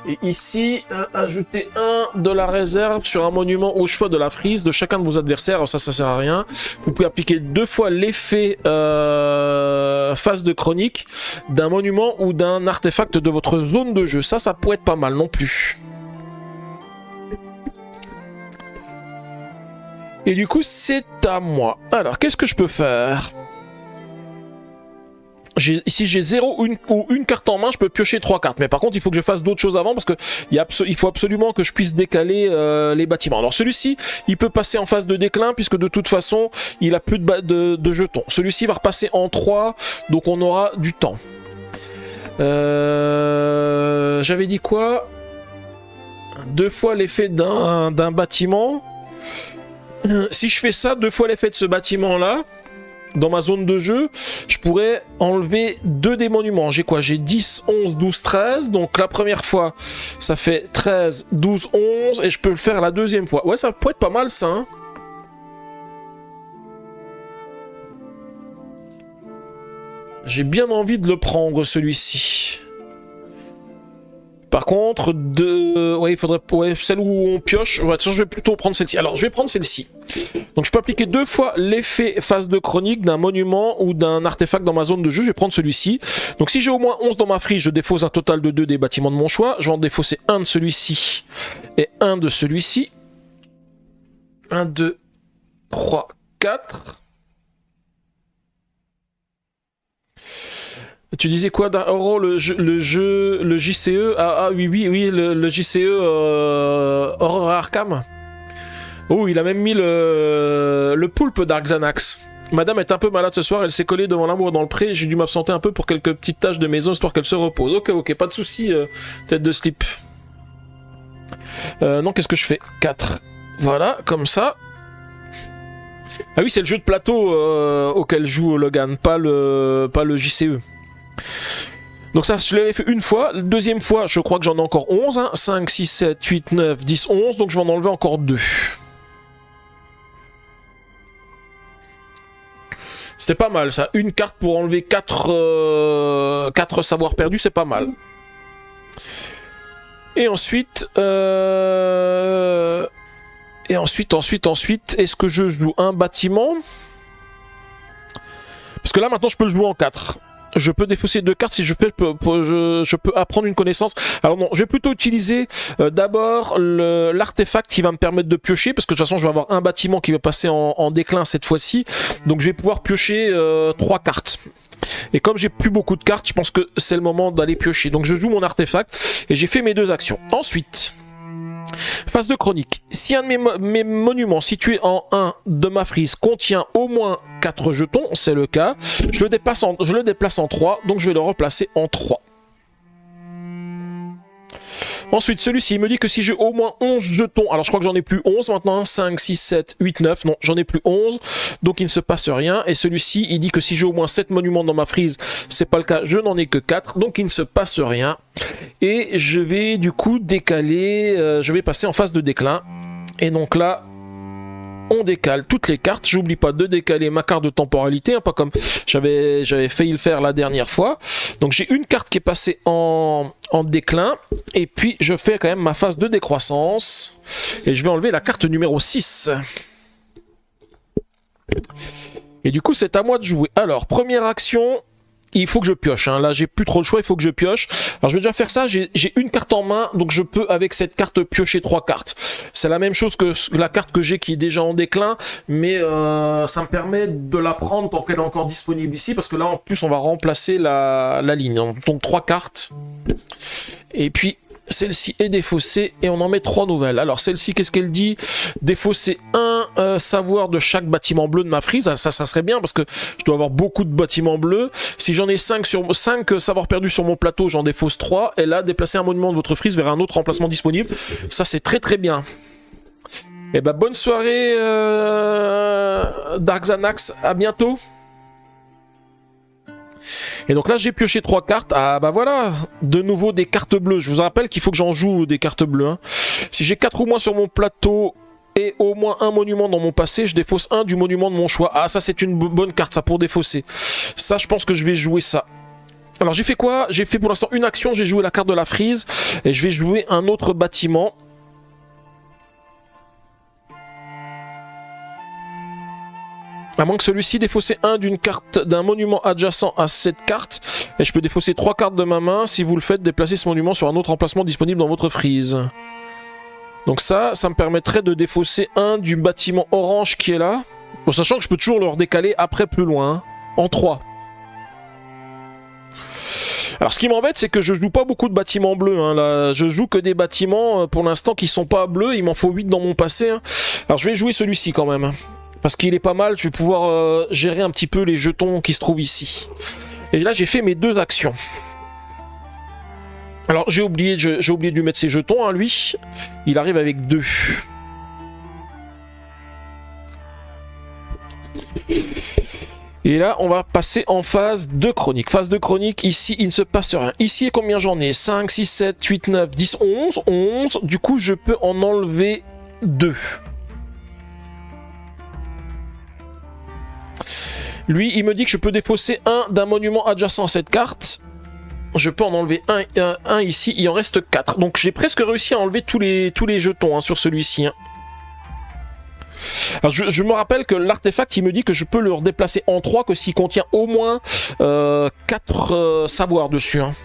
Et ici, ajouter 1 de la réserve sur un monument au choix de la frise de chacun de vos adversaires. Alors ça sert à rien. Vous pouvez appliquer 2 fois l'effet phase de chronique d'un monument ou d'un artefact de votre zone de jeu. Ça pourrait être pas mal non plus. Et du coup, c'est à moi. Alors, qu'est-ce que je peux faire? Si j'ai 0 ou une carte en main, je peux piocher 3 cartes. Mais par contre, il faut que je fasse d'autres choses avant parce que il faut absolument que je puisse décaler les bâtiments. Alors celui-ci, il peut passer en phase de déclin puisque de toute façon, il a plus de jetons. Celui-ci va repasser en 3, donc on aura du temps. J'avais dit quoi? 2 fois l'effet d'un bâtiment. Si je fais ça, 2 fois l'effet de ce bâtiment-là, dans ma zone de jeu, je pourrais enlever 2 des monuments. J'ai quoi? J'ai 10, 11, 12, 13. Donc la première fois, ça fait 13, 12, 11. Et je peux le faire la deuxième fois. Ouais, ça pourrait être pas mal, ça. Hein. J'ai bien envie de le prendre, celui-ci. Par contre, il faudrait... celle où on pioche... Ouais, je vais plutôt prendre celle-ci. Alors, je vais prendre celle-ci. Donc, je peux appliquer 2 fois l'effet phase de chronique d'un monument ou d'un artefact dans ma zone de jeu. Je vais prendre celui-ci. Donc, si j'ai au moins 11 dans ma frise, je défausse un total de 2 des bâtiments de mon choix. Je vais en défausser un de celui-ci et un de celui-ci. 1, 2, 3, 4... Tu disais quoi, Oro, le JCE? Oui, le JCE Aurora Arkham. Oh, il a même mis le poulpe Dark Xanax. Madame est un peu malade ce soir, elle s'est collée devant l'amour dans le pré, j'ai dû m'absenter un peu pour quelques petites tâches de maison, histoire qu'elle se repose. Ok, pas de soucis, tête de slip. Non, qu'est-ce que je fais? 4. Voilà, comme ça. Ah oui, c'est le jeu de plateau auquel joue Logan, pas le JCE. Donc ça, je l'avais fait une fois. La deuxième fois, je crois que j'en ai encore 11. Hein. 5, 6, 7, 8, 9, 10, 11. Donc je vais en enlever encore 2. C'était pas mal ça. Une carte pour enlever 4 savoirs perdus, c'est pas mal. Et ensuite... est-ce que je joue un bâtiment? Parce que là, maintenant, je peux le jouer en 4. Je peux défausser 2 cartes si je peux apprendre une connaissance. Alors non, je vais plutôt utiliser d'abord l'artefact qui va me permettre de piocher, parce que de toute façon je vais avoir un bâtiment qui va passer en déclin cette fois-ci, donc je vais pouvoir piocher 3 cartes. Et comme j'ai plus beaucoup de cartes, je pense que c'est le moment d'aller piocher. Donc je joue mon artefact et j'ai fait mes 2 actions. Ensuite... phase de chronique. Si un de mes monuments situés en 1 de ma frise contient au moins 4 jetons, c'est le cas, je le déplace en 3, donc je vais le replacer en 3. Ensuite, celui-ci, il me dit que si j'ai au moins 11 jetons, alors je crois que j'en ai plus 11 maintenant, 5, 6, 7, 8, 9, non, j'en ai plus 11, donc il ne se passe rien. Et celui-ci, il dit que si j'ai au moins 7 monuments dans ma frise, c'est pas le cas, je n'en ai que 4, donc il ne se passe rien. Et je vais du coup décaler, je vais passer en phase de déclin. Et donc là, on décale toutes les cartes. J'oublie pas de décaler ma carte de temporalité, hein, pas comme j'avais failli le faire la dernière fois. Donc j'ai une carte qui est passée en déclin. Et puis je fais quand même ma phase de décroissance. Et je vais enlever la carte numéro 6. Et du coup c'est à moi de jouer. Alors première action, il faut que je pioche. Hein. Là, j'ai plus trop le choix, il faut que je pioche. Alors, je vais déjà faire ça. J'ai une carte en main, donc je peux, avec cette carte, piocher 3 cartes. C'est la même chose que la carte que j'ai qui est déjà en déclin, mais ça me permet de la prendre tant qu'elle est encore disponible ici, parce que là, en plus, on va remplacer la ligne. Donc, 3 cartes. Et puis, celle-ci est défaussée et on en met 3 nouvelles. Alors celle-ci, qu'est-ce qu'elle dit? Défausser 1 savoir de chaque bâtiment bleu de ma frise. Ça serait bien parce que je dois avoir beaucoup de bâtiments bleus. Si j'en ai 5 savoirs perdus sur mon plateau, j'en défausse 3. Et là, déplacer un monument de votre frise vers un autre emplacement disponible. Ça, c'est très très bien. Et bah bonne soirée Dark Xanax. À bientôt. Et donc là j'ai pioché 3 cartes. Ah bah voilà, de nouveau des cartes bleues. Je vous rappelle qu'il faut que j'en joue des cartes bleues. Hein. Si j'ai 4 ou moins sur mon plateau et au moins un monument dans mon passé, je défausse 1 du monument de mon choix. Ah ça c'est une bonne carte ça pour défausser. Ça je pense que je vais jouer ça. Alors j'ai fait quoi? J'ai fait pour l'instant une action, j'ai joué la carte de la frise. Et je vais jouer un autre bâtiment. À moins que celui-ci défausse 1 d'une carte d'un monument adjacent à cette carte. Et je peux défausser 3 cartes de ma main. Si vous le faites, déplacer ce monument sur un autre emplacement disponible dans votre frise. Donc ça me permettrait de défausser 1 du bâtiment orange qui est là. Bon, sachant que je peux toujours le redécaler après plus loin. Hein, en 3. Alors ce qui m'embête c'est que je joue pas beaucoup de bâtiments bleus. Hein, là, je joue que des bâtiments pour l'instant qui sont pas bleus. Il m'en faut 8 dans mon passé. Hein. Alors je vais jouer celui-ci quand même. Parce qu'il est pas mal, je vais pouvoir gérer un petit peu les jetons qui se trouvent ici. Et là, j'ai fait mes 2 actions. Alors, j'ai oublié de lui mettre ses jetons, hein, lui. Il arrive avec 2. Et là, on va passer en phase de chronique. Phase de chronique, ici, il ne se passe rien. Ici, combien j'en ai? 5, 6, 7, 8, 9, 10, 11. 11. Du coup, je peux en enlever 2. Lui, il me dit que je peux défausser 1 d'un monument adjacent à cette carte. Je peux en enlever un ici, il en reste 4. Donc j'ai presque réussi à enlever tous les jetons hein, sur celui-ci. Hein. Alors, je me rappelle que l'artefact, il me dit que je peux le redéplacer en 3 que s'il contient au moins 4 savoirs dessus. Hein.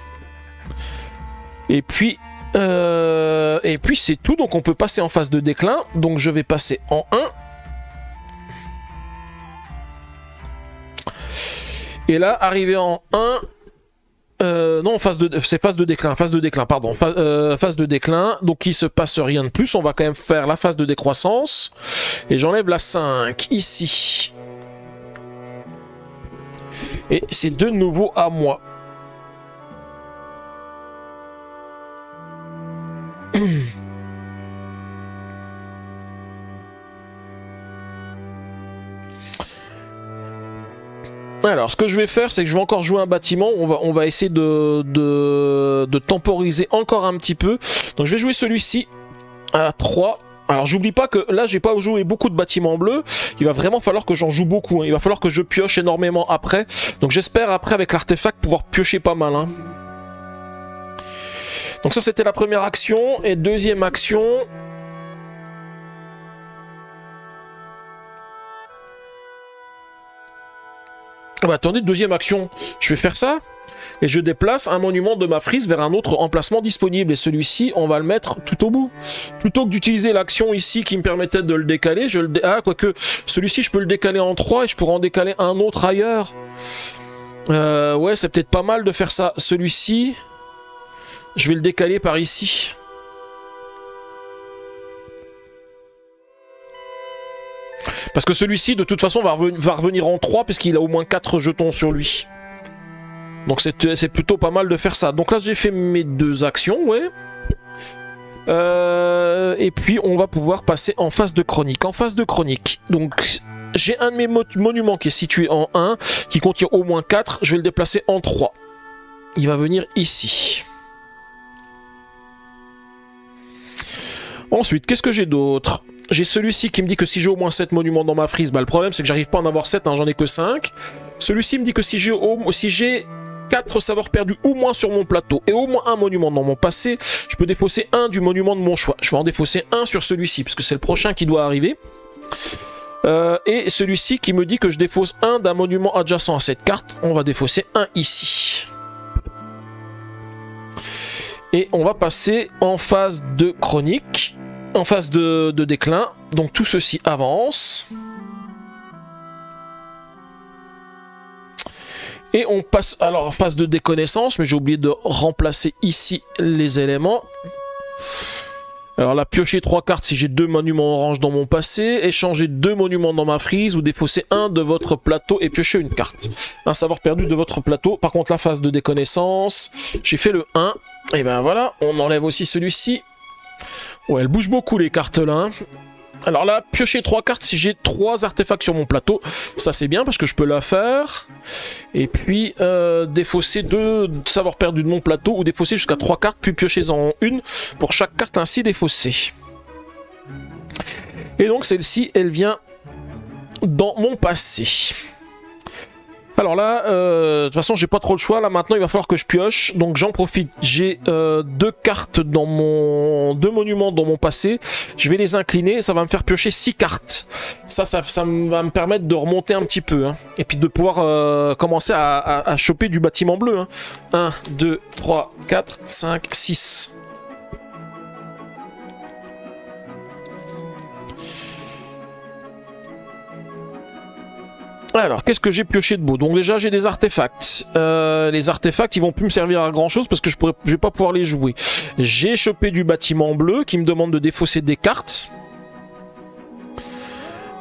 Et puis c'est tout, donc on peut passer en phase de déclin. Donc je vais passer en 1. Et là, arrivé en 1... non, c'est phase de déclin, pardon. Phase de déclin, donc il se passe rien de plus. On va quand même faire la phase de décroissance. Et j'enlève la 5, ici. Et c'est de nouveau à moi. Alors, ce que je vais faire, c'est que je vais encore jouer un bâtiment. On va essayer de temporiser encore un petit peu. Donc, je vais jouer celui-ci à 3. Alors, j'oublie pas que là, j'ai pas joué beaucoup de bâtiments bleus. Il va vraiment falloir que j'en joue beaucoup. Hein. Il va falloir que je pioche énormément après. Donc, j'espère après, avec l'artefact, pouvoir piocher pas mal. Hein. Donc, ça, c'était la première action. Et deuxième action... Ah bah attendez, deuxième action, je vais faire ça et je déplace un monument de ma frise vers un autre emplacement disponible et celui-ci on va le mettre tout au bout. Plutôt que d'utiliser l'action ici qui me permettait de le décaler, quoique celui-ci je peux le décaler en 3 et je pourrais en décaler un autre ailleurs. Ouais, c'est peut-être pas mal de faire ça. Celui-ci, je vais le décaler par ici. Parce que celui-ci, de toute façon, va revenir en 3 puisqu'il a au moins 4 jetons sur lui. Donc c'est plutôt pas mal de faire ça. Donc là, j'ai fait mes 2 actions, ouais. Et puis, on va pouvoir passer en phase de chronique. En phase de chronique, donc j'ai un de mes monuments qui est situé en 1, qui contient au moins 4. Je vais le déplacer en 3. Il va venir ici. Ensuite, qu'est-ce que j'ai d'autre ? J'ai celui-ci qui me dit que si j'ai au moins 7 monuments dans ma frise, bah le problème c'est que j'arrive pas à en avoir 7, hein, j'en ai que 5. Celui-ci me dit que si j'ai 4 savoirs perdus ou moins sur mon plateau et au moins un monument dans mon passé, je peux défausser 1 du monument de mon choix. Je vais en défausser 1 sur celui-ci, parce que c'est le prochain qui doit arriver. Et celui-ci qui me dit que je défausse un d'un monument adjacent à cette carte. On va défausser un ici. Et on va passer en phase de chronique, en phase de déclin. Donc tout ceci avance. Et on passe alors en phase de déconnaissance, mais j'ai oublié de remplacer ici les éléments. Alors là, piocher 3 cartes si j'ai 2 monuments orange dans mon passé, échanger 2 monuments dans ma frise ou défausser un de votre plateau et piocher une carte. Un savoir perdu de votre plateau. Par contre, la phase de déconnaissance, j'ai fait le 1. Et ben voilà, on enlève aussi celui-ci. Ouais, elles bougent beaucoup les cartes là. Hein. Alors là, piocher 3 cartes si j'ai 3 artefacts sur mon plateau. Ça c'est bien parce que je peux la faire. Et puis défausser 2 savoirs perdus de mon plateau ou défausser jusqu'à 3 cartes puis piocher-en une pour chaque carte ainsi défaussée. Et donc celle-ci, elle vient dans mon passé. Alors là, de toute façon, j'ai pas trop le choix. Là, maintenant, il va falloir que je pioche. Donc, j'en profite. J'ai 2 cartes dans mon... 2 monuments dans mon passé. Je vais les incliner. Ça va me faire piocher 6 cartes. Ça va me permettre de remonter un petit peu. Hein. Et puis de pouvoir commencer à choper du bâtiment bleu. Hein. 1, 2, 3, 4, 5, 6. Alors, qu'est-ce que j'ai pioché de beau? Donc déjà, j'ai des artefacts. Les artefacts, ils vont plus me servir à grand-chose parce que je vais pas pouvoir les jouer. J'ai chopé du bâtiment bleu qui me demande de défausser des cartes.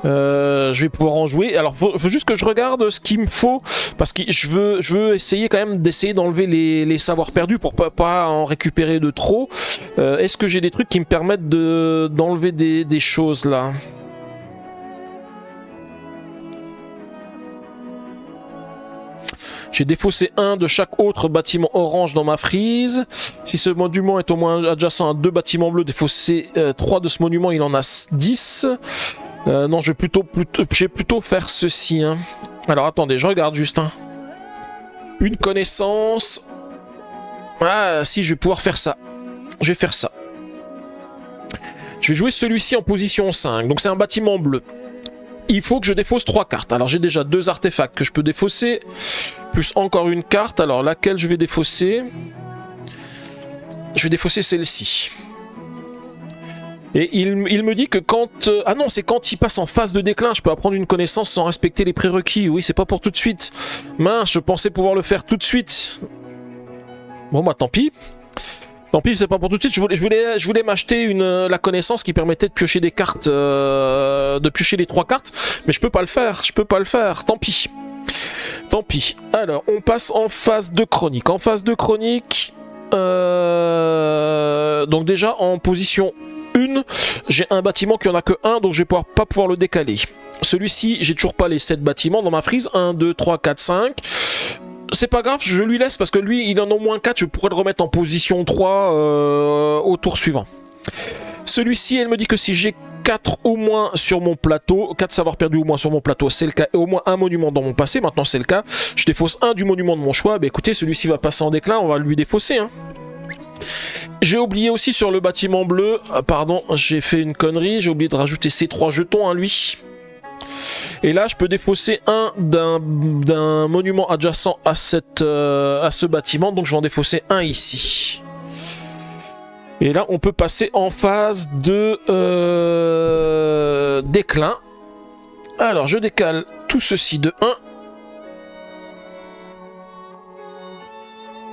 Je vais pouvoir en jouer. Alors, faut juste que je regarde ce qu'il me faut parce que je veux essayer quand même d'essayer d'enlever les savoirs perdus pour pas en récupérer de trop. Est-ce que j'ai des trucs qui me permettent d'enlever des choses là? J'ai défaussé un de chaque autre bâtiment orange dans ma frise. Si ce monument est au moins adjacent à 2 bâtiments bleus, défausser 3 de ce monument, il en a 10. Non, je vais plutôt faire ceci. Hein. Alors attendez, je regarde juste. Hein. Une connaissance. Ah si, je vais pouvoir faire ça. Je vais faire ça. Je vais jouer celui-ci en position 5. Donc c'est un bâtiment bleu. Il faut que je défausse 3 cartes. Alors j'ai déjà 2 artefacts que je peux défausser, plus encore une carte. Alors laquelle je vais défausser? Je vais défausser celle-ci. Et il me dit que quand... Ah non, c'est quand il passe en phase de déclin, je peux apprendre une connaissance sans respecter les prérequis. Oui, c'est pas pour tout de suite. Mince, je pensais pouvoir le faire tout de suite. Bon bah tant pis. Tant pis, c'est pas pour tout de suite. Je voulais m'acheter la connaissance qui permettait de piocher des cartes, de piocher les 3 cartes, mais je peux pas le faire. Je peux pas le faire. Tant pis. Tant pis. Alors, on passe en phase de chronique. En phase de chronique, donc déjà en position 1, j'ai un bâtiment qui en a que 1, donc je vais pas pouvoir le décaler. Celui-ci, j'ai toujours pas les 7 bâtiments dans ma frise. 1, 2, 3, 4, 5. C'est pas grave, je lui laisse parce que lui, il en a au moins 4, je pourrais le remettre en position 3 au tour suivant. Celui-ci, elle me dit que si j'ai 4 au moins sur mon plateau, 4 savoirs perdus au moins sur mon plateau, c'est le cas, et au moins un monument dans mon passé, maintenant c'est le cas, je défausse un du monument de mon choix, bah écoutez, celui-ci va passer en déclin, on va lui défausser. Hein. J'ai oublié aussi sur le bâtiment bleu, pardon, j'ai fait une connerie, j'ai oublié de rajouter ces 3 jetons à lui. Et là, je peux défausser un d'un monument adjacent à ce bâtiment. Donc, je vais en défausser un ici. Et là, on peut passer en phase de déclin. Alors, je décale tout ceci de 1.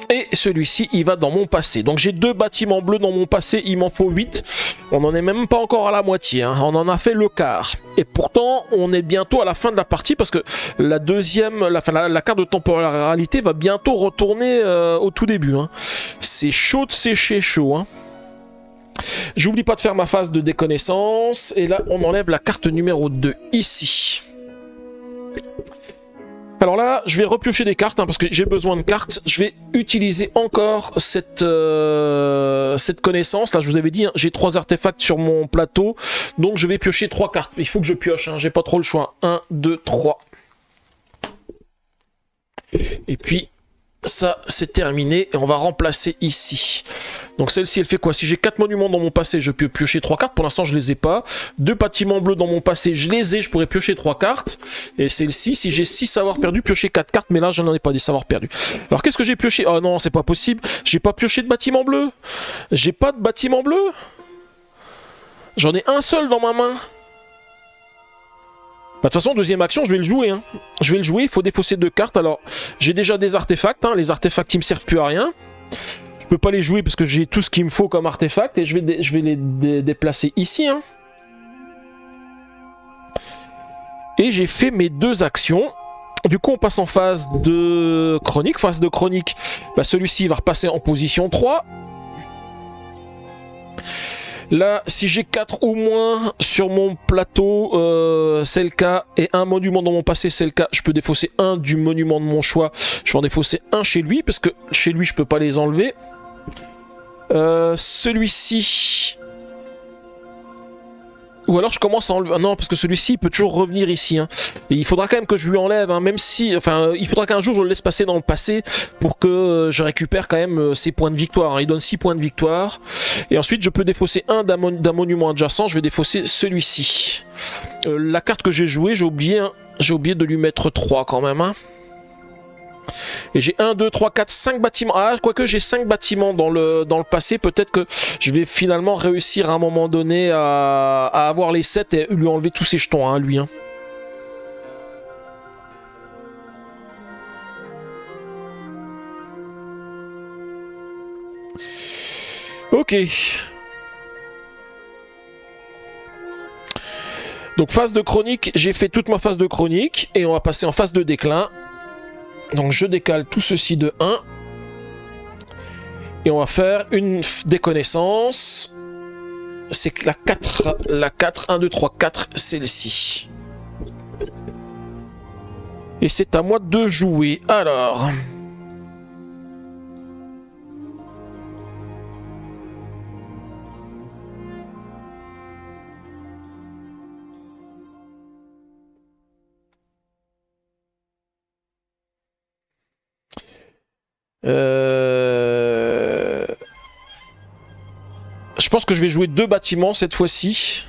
Et celui-ci, il va dans mon passé. Donc j'ai 2 bâtiments bleus dans mon passé, il m'en faut 8. On n'en est même pas encore à la moitié, hein. On en a fait le quart. Et pourtant, on est bientôt à la fin de la partie parce que la carte de temporalité va bientôt retourner au tout début. Hein. C'est chaud de sécher chaud. Hein. J'oublie pas de faire ma phase de déconnaissance. Et là, on enlève la carte numéro 2 ici. Alors là, je vais repiocher des cartes hein, parce que j'ai besoin de cartes. Je vais utiliser encore cette connaissance. Là, je vous avais dit, hein, j'ai 3 artefacts sur mon plateau. Donc, je vais piocher 3 cartes. Il faut que je pioche, hein, j'ai pas trop le choix. 1, 2, 3. Et puis, ça, c'est terminé. Et on va remplacer ici. Donc celle-ci, elle fait quoi? Si j'ai 4 monuments dans mon passé, je peux piocher 3 cartes. Pour l'instant, je les ai pas. 2 bâtiments bleus dans mon passé, je les ai. Je pourrais piocher 3 cartes. Et celle-ci, si j'ai 6 savoirs perdus, piocher 4 cartes. Mais là, je n'en ai pas des savoirs perdus. Alors, qu'est-ce que j'ai pioché? Oh non, c'est pas possible. J'ai pas pioché de bâtiment bleu. J'ai pas de bâtiment bleu. J'en ai un seul dans ma main. De toute façon, deuxième action, je vais le jouer. Hein. Je vais le jouer, il faut défausser 2 cartes. Alors, j'ai déjà des artefacts. Hein. Les artefacts, ils me servent plus à rien. Je peux pas les jouer parce que j'ai tout ce qu'il me faut comme artefact. Et je vais les déplacer ici. Hein. Et j'ai fait mes 2 actions. Du coup, on passe en phase de chronique. Phase de chronique, bah, celui-ci va repasser en position 3. Là, si j'ai 4 ou moins sur mon plateau, c'est le cas, et un monument dans mon passé, c'est le cas, je peux défausser un du monument de mon choix. Je vais en défausser un chez lui, parce que chez lui, je peux pas les enlever. Celui-ci... Ou alors je commence à enlever... Non, parce que celui-ci, il peut toujours revenir ici. Hein. Et il faudra quand même que je lui enlève, hein, même si... Enfin, il faudra qu'un jour je le laisse passer dans le passé pour que je récupère quand même ses points de victoire. Hein. Il donne 6 points de victoire. Et ensuite, je peux défausser un d'un monument adjacent. Je vais défausser celui-ci. La carte que j'ai jouée, j'ai oublié de lui mettre 3 quand même. Hein. Et j'ai 1, 2, 3, 4, 5 bâtiments. Ah, quoique j'ai 5 bâtiments dans le passé, peut-être que je vais finalement réussir à un moment donné à avoir les 7 et lui enlever tous ses jetons, hein, lui. Hein. Ok. Donc phase de chronique, j'ai fait toute ma phase de chronique et on va passer en phase de déclin. Donc je décale tout ceci de 1. Et on va faire une déconnaissance. C'est la 4. La 4, 1, 2, 3, 4, celle-ci. Et c'est à moi de jouer. Alors... Je pense que je vais jouer 2 bâtiments cette fois-ci.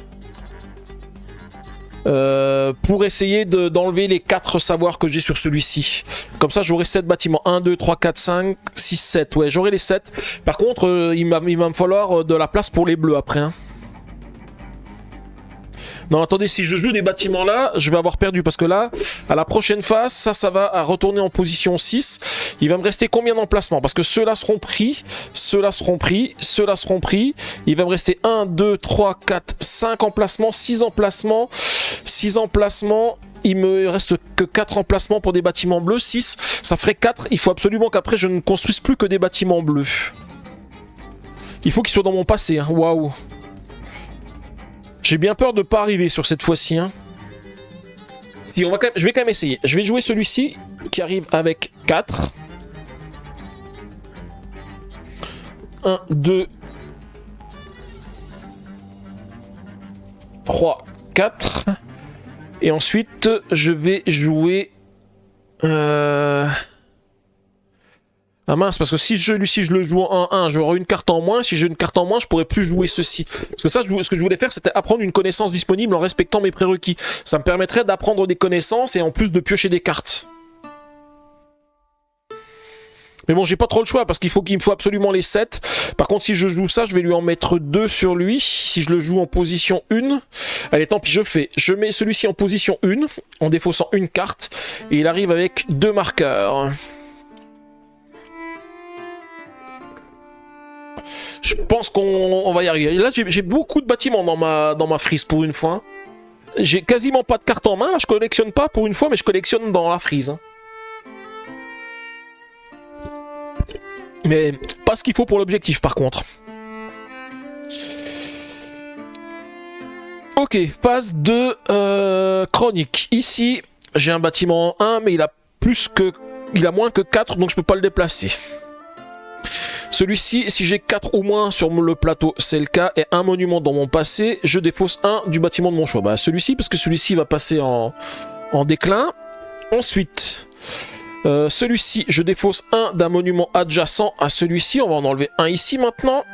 Pour essayer d'enlever les 4 savoirs que j'ai sur celui-ci. Comme ça, j'aurai 7 bâtiments. 1, 2, 3, 4, 5, 6, 7. Ouais, j'aurai les 7. Par contre, il va me falloir de la place pour les bleus après. Hein. Non, attendez, si je joue des bâtiments là, je vais avoir perdu. Parce que là, à la prochaine phase, ça va à retourner en position 6. Il va me rester combien d'emplacements? Parce que ceux-là seront pris, ceux-là seront pris, ceux-là seront pris. Il va me rester 1, 2, 3, 4, 5 emplacements, 6 emplacements. 6 emplacements. Il me reste que 4 emplacements pour des bâtiments bleus. 6, ça ferait 4. Il faut absolument qu'après, je ne construise plus que des bâtiments bleus. Il faut qu'ils soient dans mon passé. Hein. Waouh. J'ai bien peur de ne pas arriver sur cette fois-ci. Hein. Si, je vais quand même essayer. Je vais jouer celui-ci qui arrive avec 4. 1, 2, 3, 4. Et ensuite, je vais jouer... Ah mince, parce que si je le joue en 1-1, j'aurai une carte en moins. Si j'ai une carte en moins, je pourrais plus jouer ceci. Parce que ça, ce que je voulais faire, c'était apprendre une connaissance disponible en respectant mes prérequis. Ça me permettrait d'apprendre des connaissances et en plus de piocher des cartes. Mais bon, j'ai pas trop le choix parce qu'il me faut absolument les 7. Par contre, si je joue ça, je vais lui en mettre 2 sur lui. Si je le joue en position 1, allez, tant pis, je mets celui-ci en position 1, en défaussant une carte. Et il arrive avec 2 marqueurs. Je pense qu'on va y arriver. Là, j'ai beaucoup de bâtiments dans ma frise pour une fois. J'ai quasiment pas de cartes en main. Là, je collectionne pas pour une fois, mais je collectionne dans la frise. Mais pas ce qu'il faut pour l'objectif, par contre. Ok, phase de chronique. Ici, j'ai un bâtiment en 1, mais il a moins que 4, donc je peux pas le déplacer. Celui-ci, si j'ai 4 ou moins sur le plateau, c'est le cas, et un monument dans mon passé, je défausse un du bâtiment de mon choix. Bah, celui-ci, parce que celui-ci va passer en déclin. Ensuite, celui-ci, je défausse un d'un monument adjacent à celui-ci. On va en enlever un ici maintenant.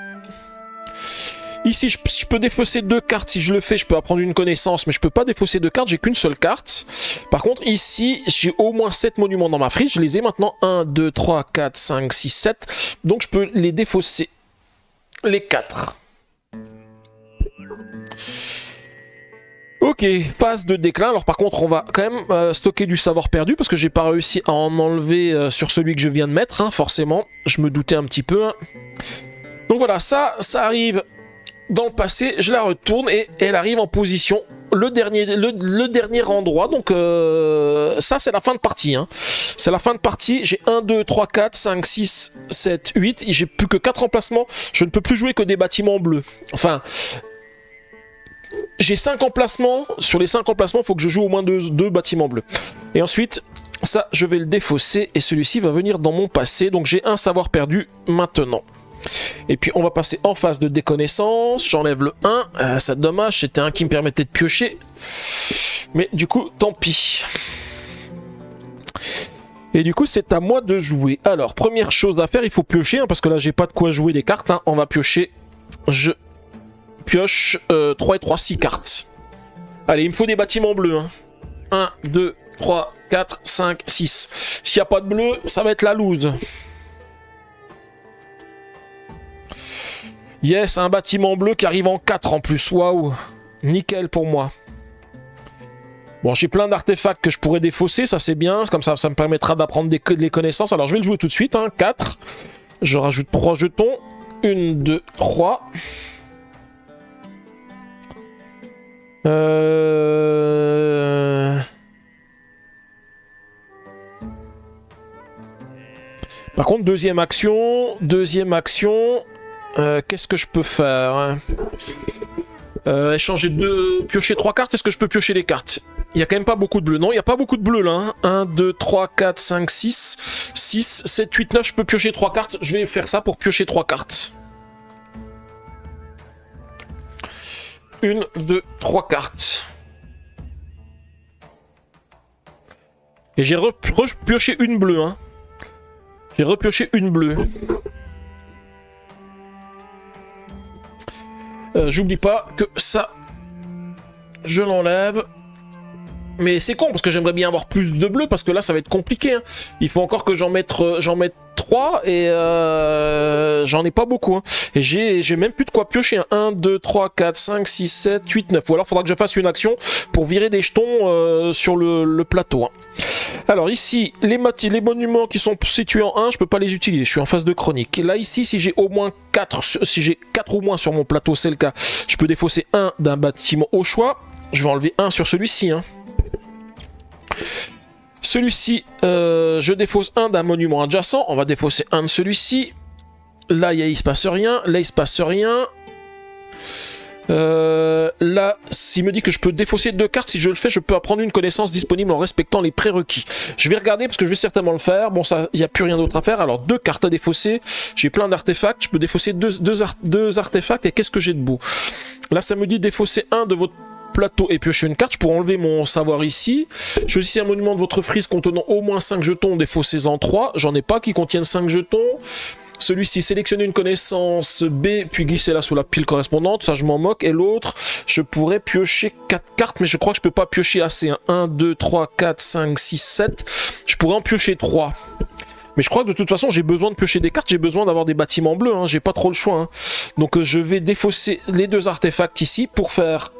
Ici, je peux défausser 2 cartes. Si je le fais, je peux apprendre une connaissance, mais je peux pas défausser 2 cartes. J'ai qu'une seule carte. Par contre, ici, j'ai au moins 7 monuments dans ma friche. Je les ai maintenant. 1, 2, 3, 4, 5, 6, 7. Donc, je peux les défausser. Les 4. Ok, phase de déclin. Alors par contre, on va quand même stocker du savoir perdu parce que j'ai pas réussi à en enlever sur celui que je viens de mettre, hein, forcément. Je me doutais un petit peu. Hein. Donc voilà, ça arrive dans le passé. Je la retourne et elle arrive en position. Le dernier endroit. Donc ça, c'est la fin de partie. Hein. C'est la fin de partie. J'ai 1, 2, 3, 4, 5, 6, 7, 8. J'ai plus que 4 emplacements. Je ne peux plus jouer que des bâtiments bleus. Enfin... J'ai 5 emplacements. Sur les 5 emplacements, il faut que je joue au moins 2 bâtiments bleus. Et ensuite, ça, je vais le défausser. Et celui-ci va venir dans mon passé. Donc j'ai un savoir perdu maintenant. Et puis on va passer en phase de déconnaissance. J'enlève le 1. C'est dommage, c'était un qui me permettait de piocher. Mais du coup, tant pis. Et du coup, c'est à moi de jouer. Alors, première chose à faire, il faut piocher. Hein, parce que là, j'ai pas de quoi jouer des cartes. Hein. On va piocher. Je pioche 3 et 3, 6 cartes. Allez, il me faut des bâtiments bleus. Hein. 1, 2, 3, 4, 5, 6. S'il n'y a pas de bleu, ça va être la loose. Yes, un bâtiment bleu qui arrive en 4 en plus. Waouh. Nickel pour moi. Bon, j'ai plein d'artefacts que je pourrais défausser. Ça, c'est bien. Comme ça, ça me permettra d'apprendre des connaissances. Alors, je vais le jouer tout de suite. Hein. 4. Je rajoute 3 jetons. 1, 2, 3. Par contre, deuxième action, qu'est-ce que je peux faire hein échanger piocher 3 cartes, est-ce que je peux piocher les cartes? Il n'y a quand même pas beaucoup de bleu, non, il n'y a pas beaucoup de bleu là, hein. 1, 2, 3, 4, 5, 6, 6, 7, 8, 9, je peux piocher 3 cartes, je vais faire ça pour piocher 3 cartes. 1, 2, 3 cartes. Et j'ai repioché une bleue, hein. J'ai repioché une bleue. J'oublie pas que ça, je l'enlève. Mais c'est con parce que j'aimerais bien avoir plus de bleu parce que là ça va être compliqué. Hein. Il faut encore que j'en mette 3 et j'en ai pas beaucoup. Hein. Et j'ai même plus de quoi piocher. Hein. 1, 2, 3, 4, 5, 6, 7, 8, 9. Ou alors il faudra que je fasse une action pour virer des jetons sur le plateau. Hein. Alors ici, les monuments qui sont situés en 1, je peux pas les utiliser, je suis en phase de chronique. Et là ici, si j'ai au moins 4, si j'ai 4 ou moins sur mon plateau, c'est le cas, je peux défausser un d'un bâtiment au choix. Je vais enlever un sur celui-ci. Hein. Celui-ci, je défausse un d'un monument adjacent, on va défausser un de celui-ci. Là, il se passe rien, là, il se passe rien. Là, s'il me dit que je peux défausser 2 cartes, si je le fais, je peux apprendre une connaissance disponible en respectant les prérequis. Je vais regarder parce que je vais certainement le faire. Bon, ça, il n'y a plus rien d'autre à faire. Alors, 2 cartes à défausser. J'ai plein d'artefacts. Je peux défausser 2 artefacts. Et qu'est-ce que j'ai de beau? Là, ça me dit défausser un de votre plateau et piocher une carte. Je pourrais enlever mon savoir ici. Choisissez un monument de votre frise contenant au moins 5 jetons. Défaussez-en 3. J'en ai pas qui contiennent 5 jetons. Celui-ci, sélectionnez une connaissance B, puis glissez-la sous la pile correspondante, ça je m'en moque. Et l'autre, je pourrais piocher 4 cartes, mais je crois que je peux pas piocher assez. 1, 2, 3, 4, 5, 6, 7. Je pourrais en piocher 3. Mais je crois que de toute façon, j'ai besoin de piocher des cartes, j'ai besoin d'avoir des bâtiments bleus, hein, j'ai pas trop le choix. Hein. Donc je vais défausser les 2 artefacts ici pour faire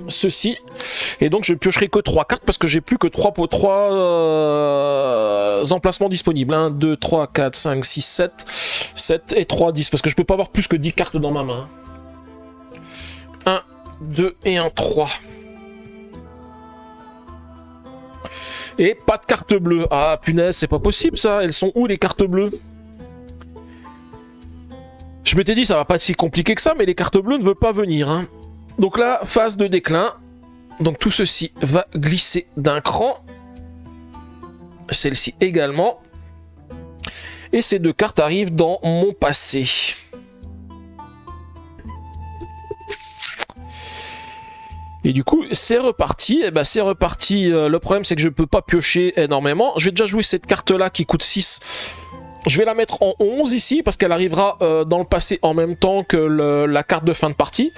ceci. Et donc je piocherai que 3 cartes parce que j'ai plus que 3 emplacements disponibles. 1, 2, 3, 4, 5, 6, 7. 7 et 3, 10. Parce que je peux pas avoir plus que 10 cartes dans ma main. 1, 2 et 1, 3. Et pas de carte bleue. Ah punaise, c'est pas possible ça. Elles sont où les cartes bleues? Je m'étais dit ça va pas être si compliqué que ça, mais les cartes bleues ne veulent pas venir. Hein. Donc là, phase de déclin. Donc tout ceci va glisser d'un cran. Celle-ci également. Et ces 2 cartes arrivent dans mon passé. Et du coup, c'est reparti. Et ben, c'est reparti. Le problème, c'est que je ne peux pas piocher énormément. J'ai déjà joué cette carte-là qui coûte 6. Je vais la mettre en 11 ici, parce qu'elle arrivera dans le passé en même temps que la carte de fin de partie.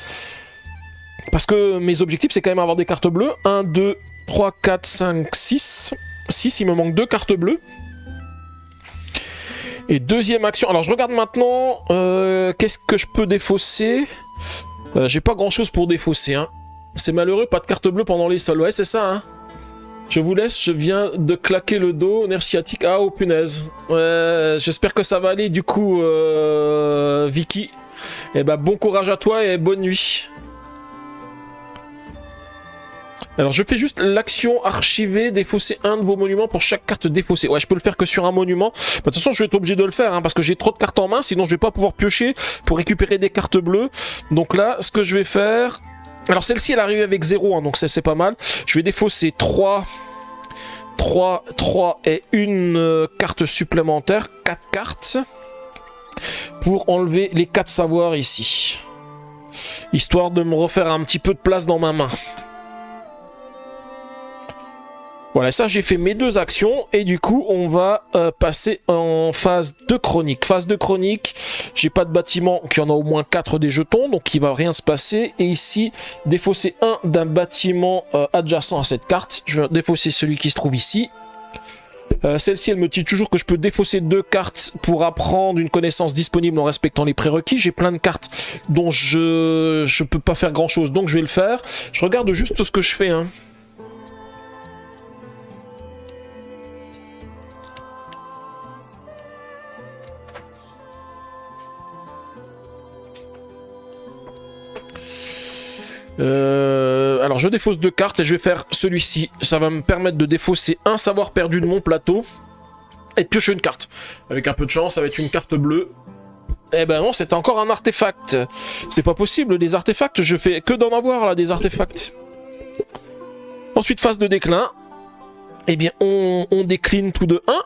Parce que mes objectifs, c'est quand même avoir des cartes bleues. 1, 2, 3, 4, 5, 6. 6, il me manque 2 cartes bleues. Et deuxième action. Alors je regarde maintenant. Qu'est-ce que je peux défausser? J'ai pas grand chose pour défausser. Hein. C'est malheureux, pas de carte bleue pendant les sols. Ouais, c'est ça. Hein. Je vous laisse, je viens de claquer le dos. Nerf sciatique. Ah, oh punaise. Ouais, j'espère que ça va aller du coup, Vicky. Eh ben, bon courage à toi et bonne nuit. Alors je fais juste l'action archiver, défausser un de vos monuments pour chaque carte défaussée. Ouais, je peux le faire que sur un monument. De toute façon, je vais être obligé de le faire, hein, parce que j'ai trop de cartes en main, sinon je vais pas pouvoir piocher pour récupérer des cartes bleues. Donc là, ce que je vais faire... Alors celle-ci, elle arrive avec 0, hein, donc c'est pas mal. Je vais défausser 3 et une carte supplémentaire, 4 cartes, pour enlever les 4 savoirs ici. Histoire de me refaire un petit peu de place dans ma main. Voilà, ça j'ai fait mes 2 actions et du coup on va passer en phase de chronique. Phase de chronique, j'ai pas de bâtiment qui en a au moins 4 des jetons, donc il va rien se passer. Et ici, défausser un d'un bâtiment adjacent à cette carte. Je vais défausser celui qui se trouve ici. Celle-ci, elle me dit toujours que je peux défausser 2 cartes pour apprendre une connaissance disponible en respectant les prérequis. J'ai plein de cartes dont je peux pas faire grand chose, donc je vais le faire. Je regarde juste ce que je fais, hein. Alors je défausse 2 cartes et je vais faire celui-ci. Ça va me permettre de défausser un savoir perdu de mon plateau et de piocher une carte. Avec un peu de chance, ça va être une carte bleue. Eh ben non, c'est encore un artefact. C'est pas possible, des artefacts, je fais que d'en avoir là, des artefacts. Ensuite, phase de déclin. Eh bien, on décline tout de 1.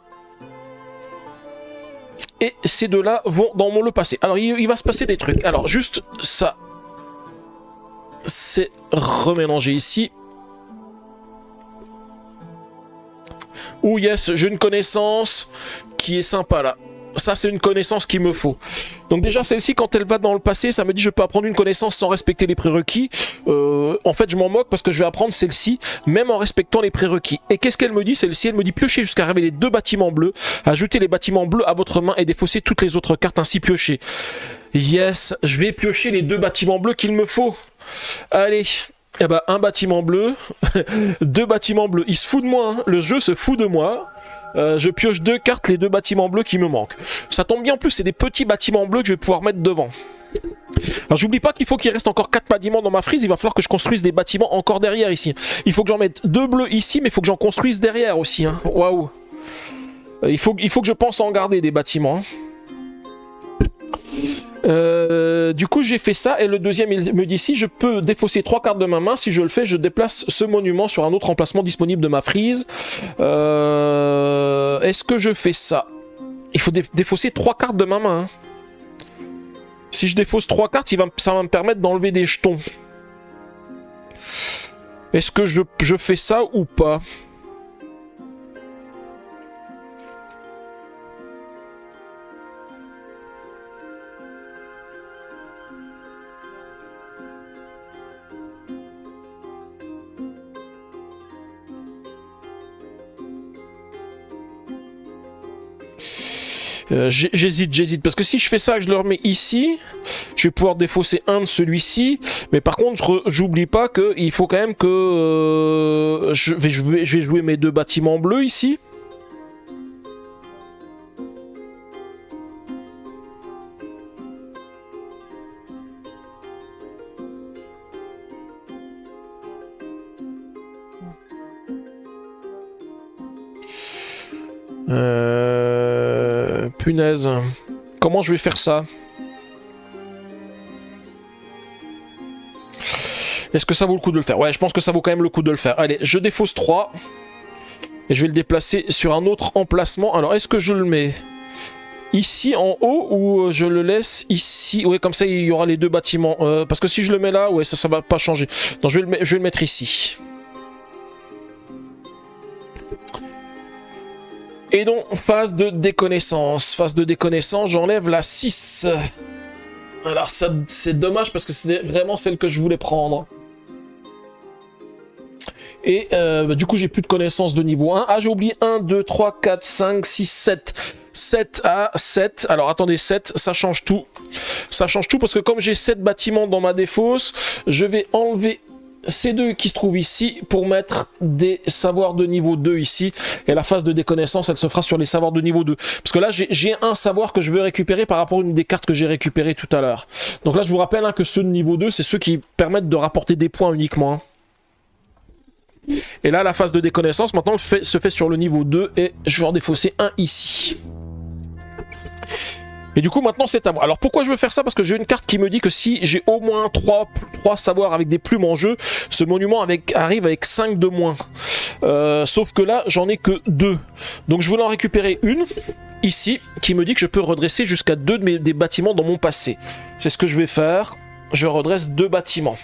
Et ces deux-là vont dans le passé. Alors, il va se passer des trucs. Alors, juste ça. C'est remélangé ici. Oh yes, j'ai une connaissance qui est sympa là. Ça, c'est une connaissance qu'il me faut. Donc déjà, celle-ci, quand elle va dans le passé, ça me dit je peux apprendre une connaissance sans respecter les prérequis. En fait, je m'en moque parce que je vais apprendre celle-ci, même en respectant les prérequis. Et qu'est-ce qu'elle me dit, celle-ci? Elle me dit piocher jusqu'à révéler 2 bâtiments bleus, ajouter les bâtiments bleus à votre main et défausser toutes les autres cartes ainsi piochées. Yes, je vais piocher les 2 bâtiments bleus qu'il me faut. Allez, eh ben, un bâtiment bleu, 2 bâtiments bleus. Il se fout de moi, hein. Le jeu se fout de moi. Je pioche 2 cartes, les 2 bâtiments bleus qui me manquent. Ça tombe bien, en plus, c'est des petits bâtiments bleus que je vais pouvoir mettre devant. Alors j'oublie pas qu'il faut qu'il reste encore 4 bâtiments dans ma frise. Il va falloir que je construise des bâtiments encore derrière ici. Il faut que j'en mette 2 bleus ici, mais il faut que j'en construise derrière aussi. Hein. Waouh. Il faut que je pense à en garder des bâtiments. Hein. Du coup j'ai fait ça et le deuxième il me dit si je peux défausser 3 cartes de ma main, si je le fais je déplace ce monument sur un autre emplacement disponible de ma frise. Est-ce que je fais ça? Il faut défausser 3 cartes de ma main, hein. Si je défausse 3 cartes ça va me permettre d'enlever des jetons. Est-ce que je fais ça ou pas? J'hésite, parce que si je fais ça, que je le remets ici, je vais pouvoir défausser un de celui-ci, mais par contre, j'oublie pas qu'il faut quand même que je vais jouer mes 2 bâtiments bleus ici. Punaise. Comment je vais faire ça? Est-ce que ça vaut le coup de le faire? Ouais, je pense que ça vaut quand même le coup de le faire. Allez, je défausse 3. Et je vais le déplacer sur un autre emplacement. Alors, est-ce que je le mets ici en haut ou je le laisse ici? Ouais, comme ça, il y aura les 2 bâtiments. Parce que si je le mets là, ouais, ça va pas changer. Donc, je vais le mettre ici. Et donc, phase de déconnaissance. Phase de déconnaissance, j'enlève la 6. Alors ça, c'est dommage parce que c'est vraiment celle que je voulais prendre. Et du coup, j'ai plus de connaissances de niveau 1. Ah, j'ai oublié 1, 2, 3, 4, 5, 6, 7. 7 à 7. Alors attendez, 7, ça change tout. Ça change tout parce que comme j'ai 7 bâtiments dans ma défausse, je vais enlever ces deux qui se trouvent ici pour mettre des savoirs de niveau 2 ici. Et la phase de déconnaissance, elle se fera sur les savoirs de niveau 2. Parce que là, j'ai un savoir que je veux récupérer par rapport à une des cartes que j'ai récupérées tout à l'heure. Donc là, je vous rappelle que ceux de niveau 2, c'est ceux qui permettent de rapporter des points uniquement. Et là, la phase de déconnaissance, maintenant, se fait sur le niveau 2 et je vais en défausser un ici. Et du coup, maintenant, c'est à moi. Alors, pourquoi je veux faire ça? Parce que j'ai une carte qui me dit que si j'ai au moins 3 savoirs avec des plumes en jeu, ce monument arrive avec 5 de moins. Sauf que là, j'en ai que 2. Donc, je voulais en récupérer une, ici, qui me dit que je peux redresser jusqu'à 2 des bâtiments dans mon passé. C'est ce que je vais faire. Je redresse 2 bâtiments.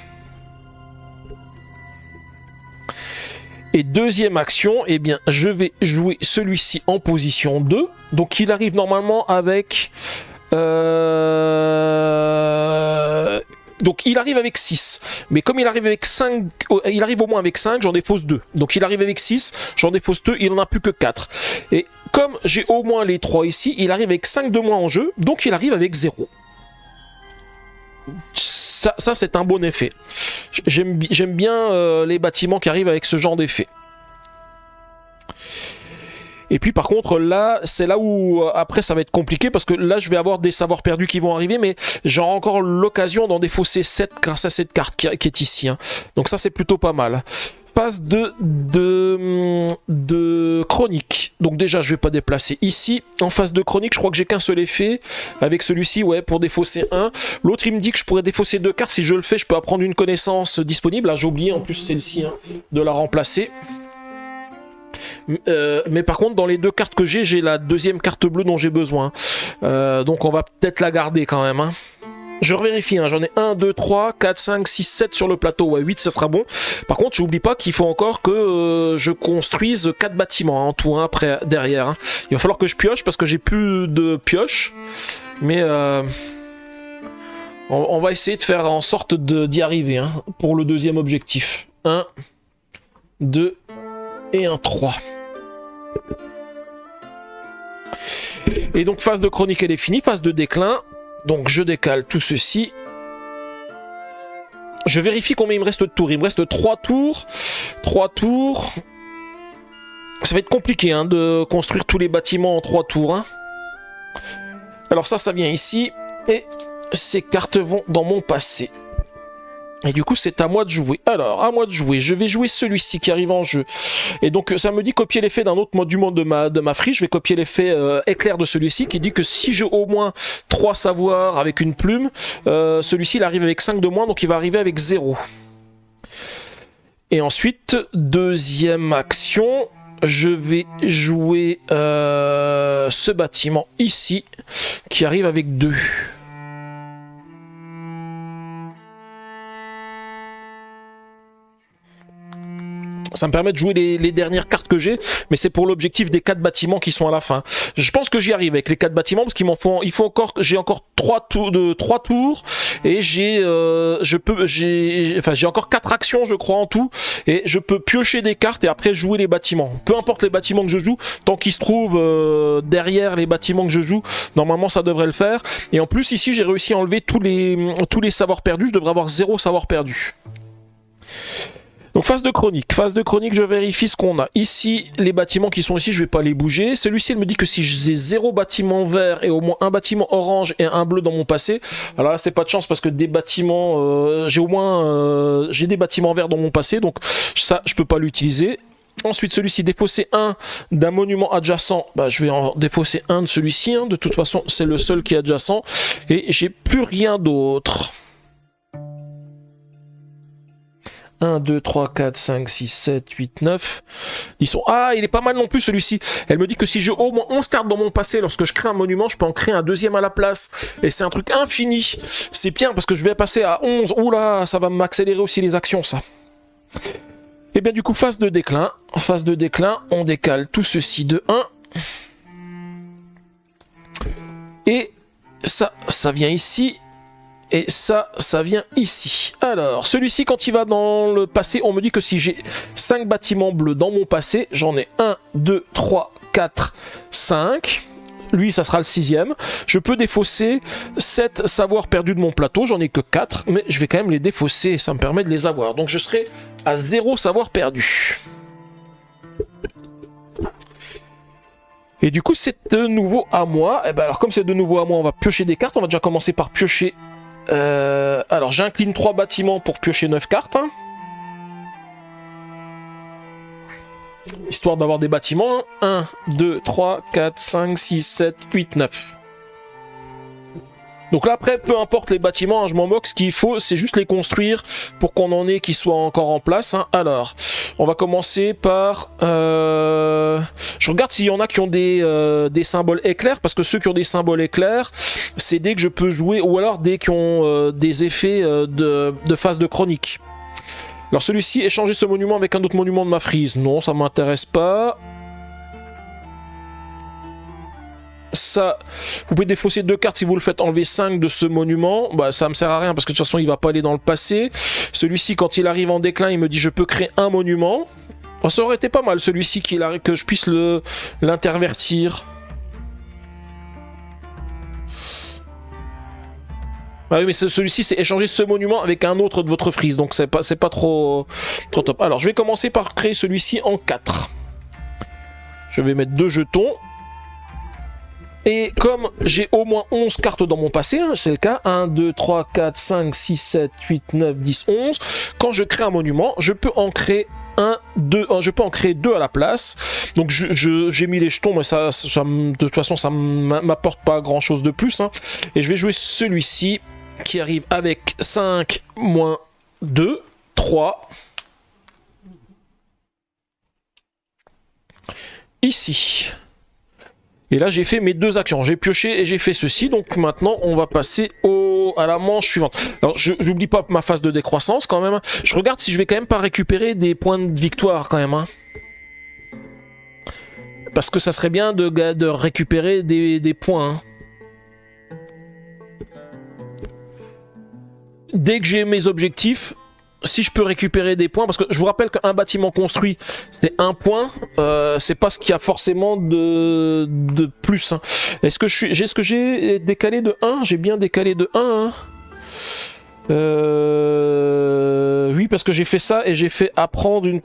Et deuxième action, eh bien, je vais jouer celui-ci en position 2. Donc, il arrive normalement avec... Donc, il arrive avec 6. Mais comme il arrive avec 5... Il arrive au moins avec 5, j'en défausse 2. Donc, il arrive avec 6, j'en défausse 2, il n'en a plus que 4. Et comme j'ai au moins les 3 ici, il arrive avec 5 de moins en jeu, donc il arrive avec 0. Ça c'est un bon effet. J'aime bien les bâtiments qui arrivent avec ce genre d'effet. Et puis par contre là, c'est là où après ça va être compliqué parce que là je vais avoir des savoirs perdus qui vont arriver, mais j'aurai encore l'occasion d'en défausser 7 grâce à cette carte qui est ici. Donc ça c'est plutôt pas mal. Phase de chronique. Donc déjà je vais pas déplacer ici. En phase de chronique, je crois que j'ai qu'un seul effet. Avec celui-ci, ouais, pour défausser 1. L'autre il me dit que je pourrais défausser 2 cartes. Si je le fais, je peux apprendre une connaissance disponible. Là j'ai oublié en plus celle-ci de la remplacer. Mais par contre dans les 2 cartes que j'ai la deuxième carte bleue dont j'ai besoin. Donc on va peut-être la garder quand même. Je revérifie, j'en ai 1, 2, 3, 4, 5, 6, 7 sur le plateau. Ouais, 8, ça sera bon. Par contre, je n'oublie pas qu'il faut encore que je construise 4 bâtiments en tout, après, derrière. Il va falloir que je pioche parce que j'ai plus de pioche. Mais on va essayer de faire en sorte d'y arriver pour le deuxième objectif. 1, 2 et 1, 3. Et donc, phase de chronique, elle est finie. Phase de déclin. Donc je décale tout ceci. Je vérifie combien il me reste de tours. Il me reste 3 tours. 3 tours. Ça va être compliqué de construire tous les bâtiments en 3 tours. Alors ça vient ici. Et ces cartes vont dans mon passé. Et du coup, c'est à moi de jouer. Alors, à moi de jouer. Je vais jouer celui-ci qui arrive en jeu. Et donc, ça me dit copier l'effet d'un autre monument de ma friche. Je vais copier l'effet éclair de celui-ci qui dit que si j'ai au moins 3 savoirs avec une plume, celui-ci, il arrive avec 5 de moins, donc il va arriver avec 0. Et ensuite, deuxième action, je vais jouer ce bâtiment ici qui arrive avec 2. Ça me permet de jouer les dernières cartes que j'ai, mais c'est pour l'objectif des 4 bâtiments qui sont à la fin. Je pense que j'y arrive avec les 4 bâtiments parce qu'il m'en faut, j'ai encore 3 tours et j'ai encore 4 actions je crois en tout et je peux piocher des cartes et après jouer les bâtiments. Peu importe les bâtiments que je joue, tant qu'ils se trouvent derrière les bâtiments que je joue, normalement ça devrait le faire. Et en plus ici j'ai réussi à enlever tous les savoirs perdus, je devrais avoir 0 savoir perdu. Donc phase de chronique, je vérifie ce qu'on a. Ici, les bâtiments qui sont ici, je ne vais pas les bouger. Celui-ci, il me dit que si j'ai 0 bâtiment vert et au moins un bâtiment orange et un bleu dans mon passé, alors là, c'est pas de chance parce que des bâtiments, j'ai des bâtiments verts dans mon passé, donc ça, je peux pas l'utiliser. Ensuite, celui-ci, défausser 1 d'un monument adjacent, je vais en défausser 1 de celui-ci. De toute façon, c'est le seul qui est adjacent et j'ai plus rien d'autre. 1, 2, 3, 4, 5, 6, 7, 8, 9. Ils sont... Ah, il est pas mal non plus celui-ci. Elle me dit que si j'ai au moins 11 cartes dans mon passé, lorsque je crée un monument, je peux en créer un deuxième à la place. Et c'est un truc infini. C'est bien parce que je vais passer à 11. Oula, ça va m'accélérer aussi les actions, ça. Et bien du coup, phase de déclin. Phase de déclin, on décale tout ceci de 1. Et ça vient ici. Et ça vient ici. Alors, celui-ci, quand il va dans le passé, on me dit que si j'ai 5 bâtiments bleus dans mon passé, j'en ai 1, 2, 3, 4, 5. Lui, ça sera le 6e. Je peux défausser 7 savoirs perdus de mon plateau. J'en ai que 4, mais je vais quand même les défausser. Ça me permet de les avoir. Donc, je serai à 0 savoir perdu. Et du coup, c'est de nouveau à moi. Et ben alors, comme c'est de nouveau à moi, on va piocher des cartes. On va déjà commencer par piocher. Alors, j'incline 3 bâtiments pour piocher 9 cartes. Hein. Histoire d'avoir des bâtiments. 1, 2, 3, 4, 5, 6, 7, 8, 9. Donc là, après, peu importe les bâtiments, hein, je m'en moque. Ce qu'il faut, c'est juste les construire pour qu'on en ait qui soient encore en place. Hein. Alors, on va commencer par... Je regarde s'il y en a qui ont des symboles éclairs, parce que ceux qui ont des symboles éclairs, c'est dès que je peux jouer, ou alors dès qu'ils ont des effets de phase de chronique. Alors celui-ci, échanger ce monument avec un autre monument de ma frise. Non, ça m'intéresse pas. Ça, vous pouvez défausser 2 cartes si vous le faites enlever 5 de ce monument. Bah, ça me sert à rien parce que de toute façon il va pas aller dans le passé. Celui-ci, quand il arrive en déclin, il me dit je peux créer un monument. Oh, ça aurait été pas mal celui-ci que je puisse l'intervertir. Ah oui, mais celui-ci, c'est échanger ce monument avec un autre de votre frise, donc c'est pas trop top. Alors, je vais commencer par créer celui-ci en 4. Je vais mettre 2 jetons. Et comme j'ai au moins 11 cartes dans mon passé, hein, c'est le cas, 1, 2, 3, 4, 5, 6, 7, 8, 9, 10, 11, quand je crée un monument, je peux en créer je peux en créer 2 à la place. Donc j'ai mis les jetons, mais de toute façon ça m'apporte pas grand chose de plus. Hein. Et je vais jouer celui-ci qui arrive avec 5 moins 2, 3. Ici. Et là, j'ai fait mes 2 actions. J'ai pioché et j'ai fait ceci. Donc maintenant, on va passer à la manche suivante. Alors, j'oublie pas ma phase de décroissance quand même. Je regarde si je vais quand même pas récupérer des points de victoire quand même. Hein. Parce que ça serait bien de récupérer des points. Hein. Dès que j'ai mes objectifs... Si je peux récupérer des points, parce que je vous rappelle qu'un bâtiment construit, c'est 1 point, c'est pas ce qu'il y a forcément de plus. Hein. Est-ce que j'ai décalé de 1? J'ai bien décalé de 1. Hein. Oui, parce que j'ai fait ça et j'ai fait apprendre une...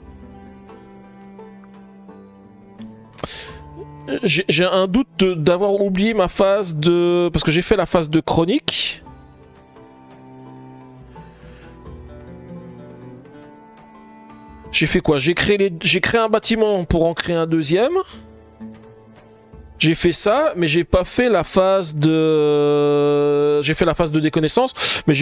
J'ai un doute d'avoir oublié ma phase de... Parce que j'ai fait la phase de chronique. J'ai fait quoi? J'ai créé un bâtiment pour en créer un deuxième. J'ai fait ça, mais j'ai pas fait la phase de... J'ai fait la phase de déconnaissance, mais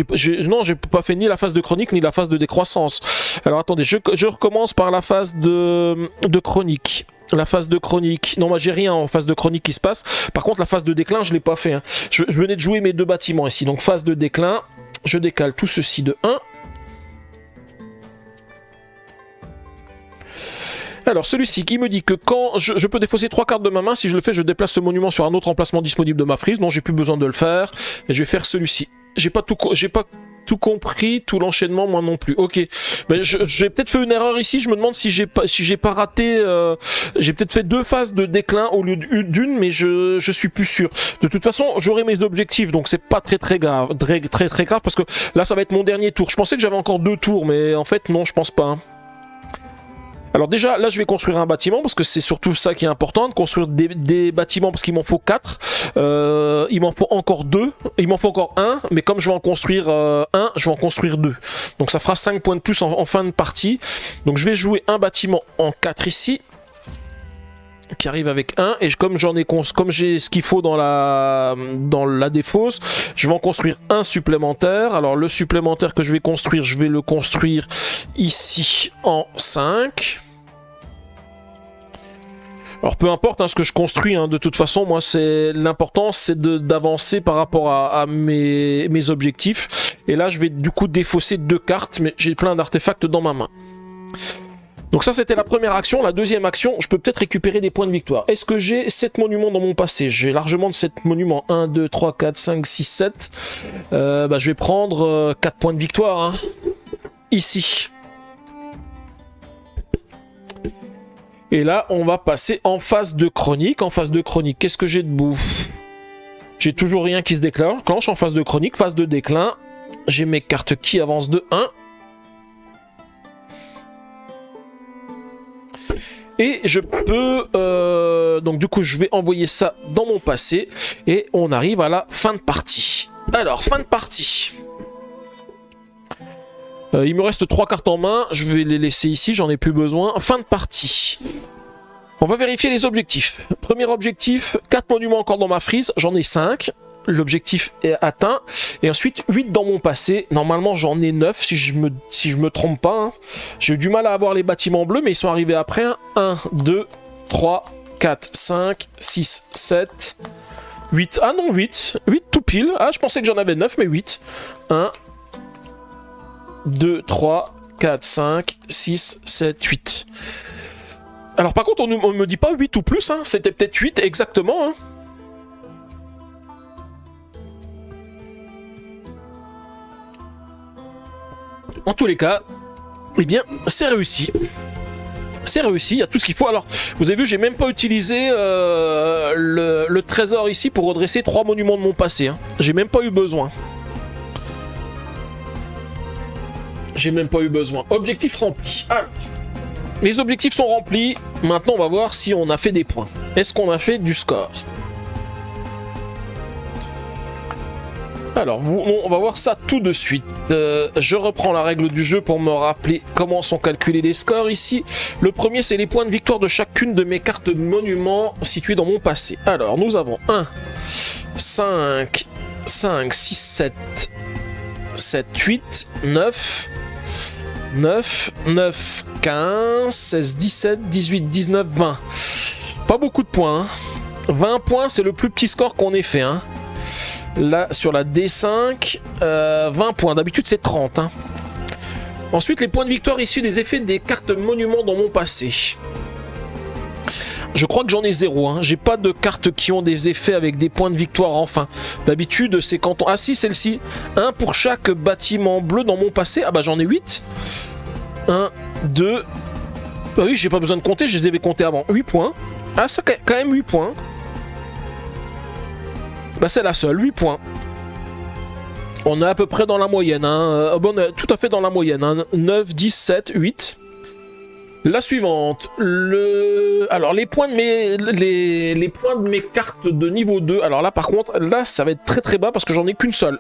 non, j'ai pas fait ni la phase de chronique, ni la phase de décroissance. Alors attendez, je recommence par la phase de chronique. La phase de chronique. Non, moi j'ai rien en phase de chronique qui se passe. Par contre, la phase de déclin, je l'ai pas fait. Hein. Je venais de jouer mes 2 bâtiments ici. Donc phase de déclin, je décale tout ceci de 1. Alors celui-ci qui me dit que quand je peux défausser 3 cartes de ma main, si je le fais, je déplace ce monument sur un autre emplacement disponible de ma frise. Non, j'ai plus besoin de le faire. Et je vais faire celui-ci. J'ai pas tout compris, tout l'enchaînement, moi non plus. Ok. Mais j'ai peut-être fait une erreur ici. Je me demande si j'ai pas raté. J'ai peut-être fait 2 phases de déclin au lieu d'une, mais je suis plus sûr. De toute façon, j'aurai mes objectifs, donc c'est pas très grave, très grave, parce que là, ça va être mon dernier tour. Je pensais que j'avais encore 2 tours, mais en fait, non, je pense pas. Hein. Alors déjà, là je vais construire un bâtiment parce que c'est surtout ça qui est important, de construire des bâtiments parce qu'il m'en faut 4. Il m'en faut encore 2, il m'en faut encore 1, mais comme je vais en construire 1, je vais en construire 2. Donc ça fera 5 points de plus en fin de partie. Donc je vais jouer un bâtiment en 4 ici, qui arrive avec 1, et comme j'ai ce qu'il faut dans la défausse, je vais en construire un supplémentaire. Alors le supplémentaire que je vais le construire ici en 5. Alors peu importe hein, ce que je construis, hein, de toute façon, moi l'important c'est d'avancer par rapport à mes objectifs. Et là je vais du coup défausser 2 cartes, mais j'ai plein d'artefacts dans ma main. Donc ça c'était la première action. La deuxième action, je peux peut-être récupérer des points de victoire. Est-ce que j'ai 7 monuments dans mon passé? J'ai largement de 7 monuments. 1, 2, 3, 4, 5, 6, 7. Je vais prendre 4 points de victoire. Hein. Ici. Et là, on va passer en phase de chronique. En phase de chronique, qu'est-ce que j'ai debout? J'ai toujours rien qui se déclenche en phase de chronique. Phase de déclin. J'ai mes cartes qui avancent de 1. Et je peux... donc du coup, je vais envoyer ça dans mon passé. Et on arrive à la fin de partie. Alors, fin de partie. Il me reste 3 cartes en main. Je vais les laisser ici, j'en ai plus besoin. Fin de partie. On va vérifier les objectifs. Premier objectif, 4 monuments encore dans ma frise. J'en ai 5. L'objectif est atteint. Et ensuite, 8 dans mon passé. Normalement, j'en ai 9 si je me trompe pas. Hein. J'ai eu du mal à avoir les bâtiments bleus, mais ils sont arrivés après. 1, 2, 3, 4, 5, 6, 7, 8. Ah non, 8. 8 tout pile. Ah, je pensais que j'en avais 9, mais 8. 1, 2, 3, 4, 5, 6, 7, 8. Alors par contre, on ne me dit pas 8 ou plus. Hein. C'était peut-être 8 exactement. Hein. En tous les cas, eh bien, c'est réussi. C'est réussi, il y a tout ce qu'il faut. Alors, vous avez vu, j'ai même pas utilisé le trésor ici pour redresser 3 monuments de mon passé. Hein. J'ai même pas eu besoin. J'ai même pas eu besoin. Objectif rempli. Alors, les objectifs sont remplis. Maintenant, on va voir si on a fait des points. Est-ce qu'on a fait du score? Alors, on va voir ça tout de suite. Je reprends la règle du jeu pour me rappeler comment sont calculés les scores ici. Le premier, c'est les points de victoire de chacune de mes cartes monuments situées dans mon passé. Alors, nous avons 1, 5, 5, 6, 7, 7, 8, 9, 9, 9, 15, 16, 17, 18, 19, 20. Pas beaucoup de points. Hein. 20 points, c'est le plus petit score qu'on ait fait. Hein. Là, sur la D5, 20 points. D'habitude, c'est 30. Hein. Ensuite, les points de victoire issus des effets des cartes monuments dans mon passé. Je crois que j'en ai 0. Hein. J'ai pas de cartes qui ont des effets avec des points de victoire enfin. D'habitude, c'est quand on... Ah si, celle-ci. 1 pour chaque bâtiment bleu dans mon passé. Ah bah j'en ai 8. 1, 2... Bah oui, j'ai pas besoin de compter, je les avais comptés avant. 8 points. Ah, ça quand même 8 points. Bah c'est la seule, 8 points. On est à peu près dans la moyenne. Hein. Bon, tout à fait dans la moyenne. Hein. 9, 10, 7, 8. La suivante. Alors les points de les points de mes cartes de niveau 2. Alors là par contre, là ça va être très très bas parce que j'en ai qu'une seule.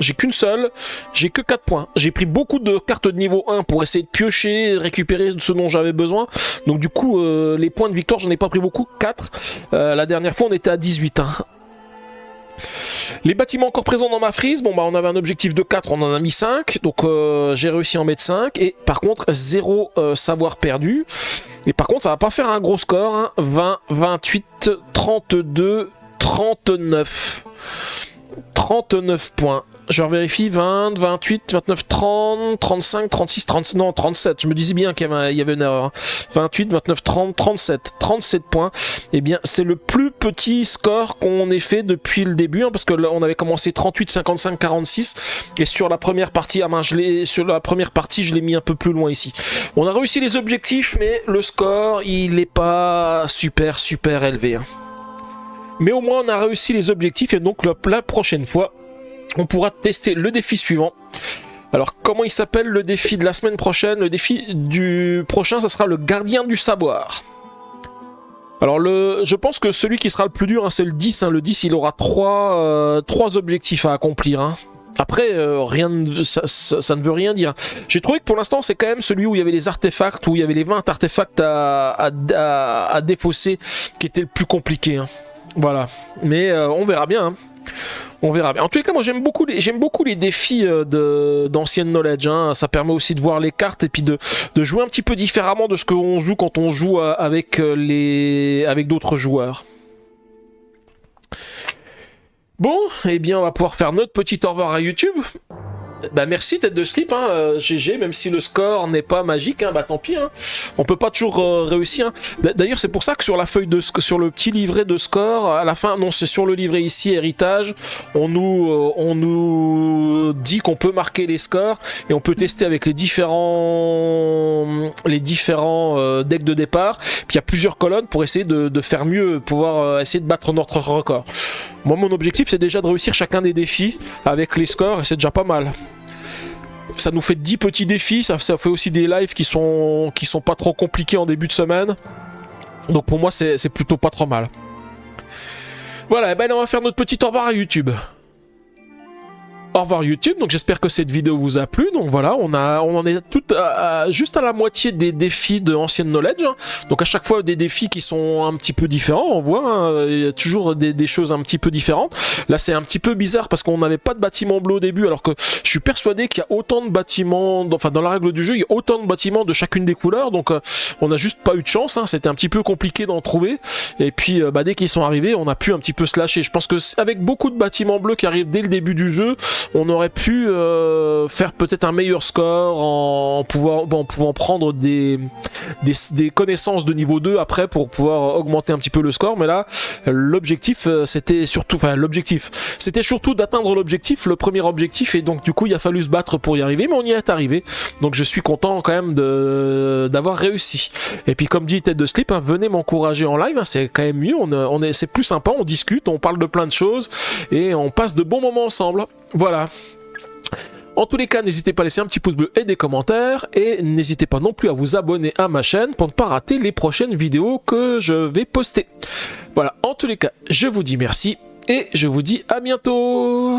J'ai qu'une seule, j'ai que 4 points. J'ai pris beaucoup de cartes de niveau 1 pour essayer de piocher, récupérer ce dont j'avais besoin. Donc du coup, les points de victoire, j'en ai pas pris beaucoup, 4. La dernière fois, on était à 18. Hein. Les bâtiments encore présents dans ma frise, bon bah on avait un objectif de 4, on en a mis 5. Donc j'ai réussi à en mettre 5. Et par contre, 0 savoir perdu. Et par contre, ça va pas faire un gros score. Hein. 20, 28, 32, 39. 39 points. Je vérifie, 20, 28, 29, 30, 35, 36, 30, non, 37. Je me disais bien qu'il y avait une erreur. 28, 29, 30, 37. 37 points. Eh bien, c'est le plus petit score qu'on ait fait depuis le début, hein, parce que là, on avait commencé 38, 55, 46. Et sur la première partie, je l'ai mis un peu plus loin ici. On a réussi les objectifs, mais le score, il n'est pas super élevé. Hein. Mais au moins, on a réussi les objectifs, et donc la prochaine fois, on pourra tester le défi suivant. Alors, comment il s'appelle le défi de la semaine prochaine? Le défi du prochain, ça sera le gardien du savoir. Alors, je pense que celui qui sera le plus dur, hein, c'est le 10. Hein. Le 10, il aura 3 objectifs à accomplir. Hein. Après, ça ne veut rien dire. J'ai trouvé que pour l'instant, c'est quand même celui où il y avait les artefacts, où il y avait les 20 artefacts à défausser, qui était le plus compliqué. Hein. Voilà. Mais on verra bien. Hein. On verra bien. En tous les cas, moi j'aime beaucoup les défis d'ancienne knowledge. Hein. Ça permet aussi de voir les cartes et puis de jouer un petit peu différemment de ce qu'on joue quand on joue avec d'autres joueurs. Bon, eh bien on va pouvoir faire notre petit au revoir à YouTube. Bah merci tête de slip, hein, GG, même si le score n'est pas magique, hein, bah tant pis, hein. On peut pas toujours réussir. Hein. D'ailleurs c'est pour ça que sur la feuille de sur le petit livret de score, à la fin, non c'est sur le livret ici, héritage, on nous dit qu'on peut marquer les scores et on peut tester avec les différents decks de départ. Puis il y a plusieurs colonnes pour essayer de faire mieux, pouvoir essayer de battre notre record. Moi mon objectif c'est déjà de réussir chacun des défis avec les scores et c'est déjà pas mal. Ça nous fait 10 petits défis, ça fait aussi des lives qui sont pas trop compliqués en début de semaine. Donc pour moi c'est plutôt pas trop mal. Voilà, ben on va faire notre petit au revoir à YouTube. Au revoir YouTube, donc j'espère que cette vidéo vous a plu. Donc voilà, on en est juste à la moitié des défis de Ancient Knowledge. Hein. Donc à chaque fois des défis qui sont un petit peu différents, on voit, hein, il y a toujours des choses un petit peu différentes. Là c'est un petit peu bizarre parce qu'on n'avait pas de bâtiment bleu au début, alors que je suis persuadé qu'il y a autant de bâtiments, enfin dans la règle du jeu, il y a autant de bâtiments de chacune des couleurs, donc on n'a juste pas eu de chance, hein. C'était un petit peu compliqué d'en trouver. Et puis dès qu'ils sont arrivés, on a pu un petit peu se lâcher. Je pense que avec beaucoup de bâtiments bleus qui arrivent dès le début du jeu, on aurait pu faire peut-être un meilleur score en pouvant prendre des connaissances de niveau 2 après pour pouvoir augmenter un petit peu le score. Mais là, l'objectif c'était surtout d'atteindre l'objectif, le premier objectif, et donc du coup il a fallu se battre pour y arriver, mais on y est arrivé. Donc je suis content quand même d'avoir réussi. Et puis comme dit Tête de Slip, hein, venez m'encourager en live, hein, c'est quand même mieux, c'est plus sympa, on discute, on parle de plein de choses et on passe de bons moments ensemble. Voilà. En tous les cas, n'hésitez pas à laisser un petit pouce bleu et des commentaires, et n'hésitez pas non plus à vous abonner à ma chaîne pour ne pas rater les prochaines vidéos que je vais poster. Voilà, en tous les cas, je vous dis merci et je vous dis à bientôt.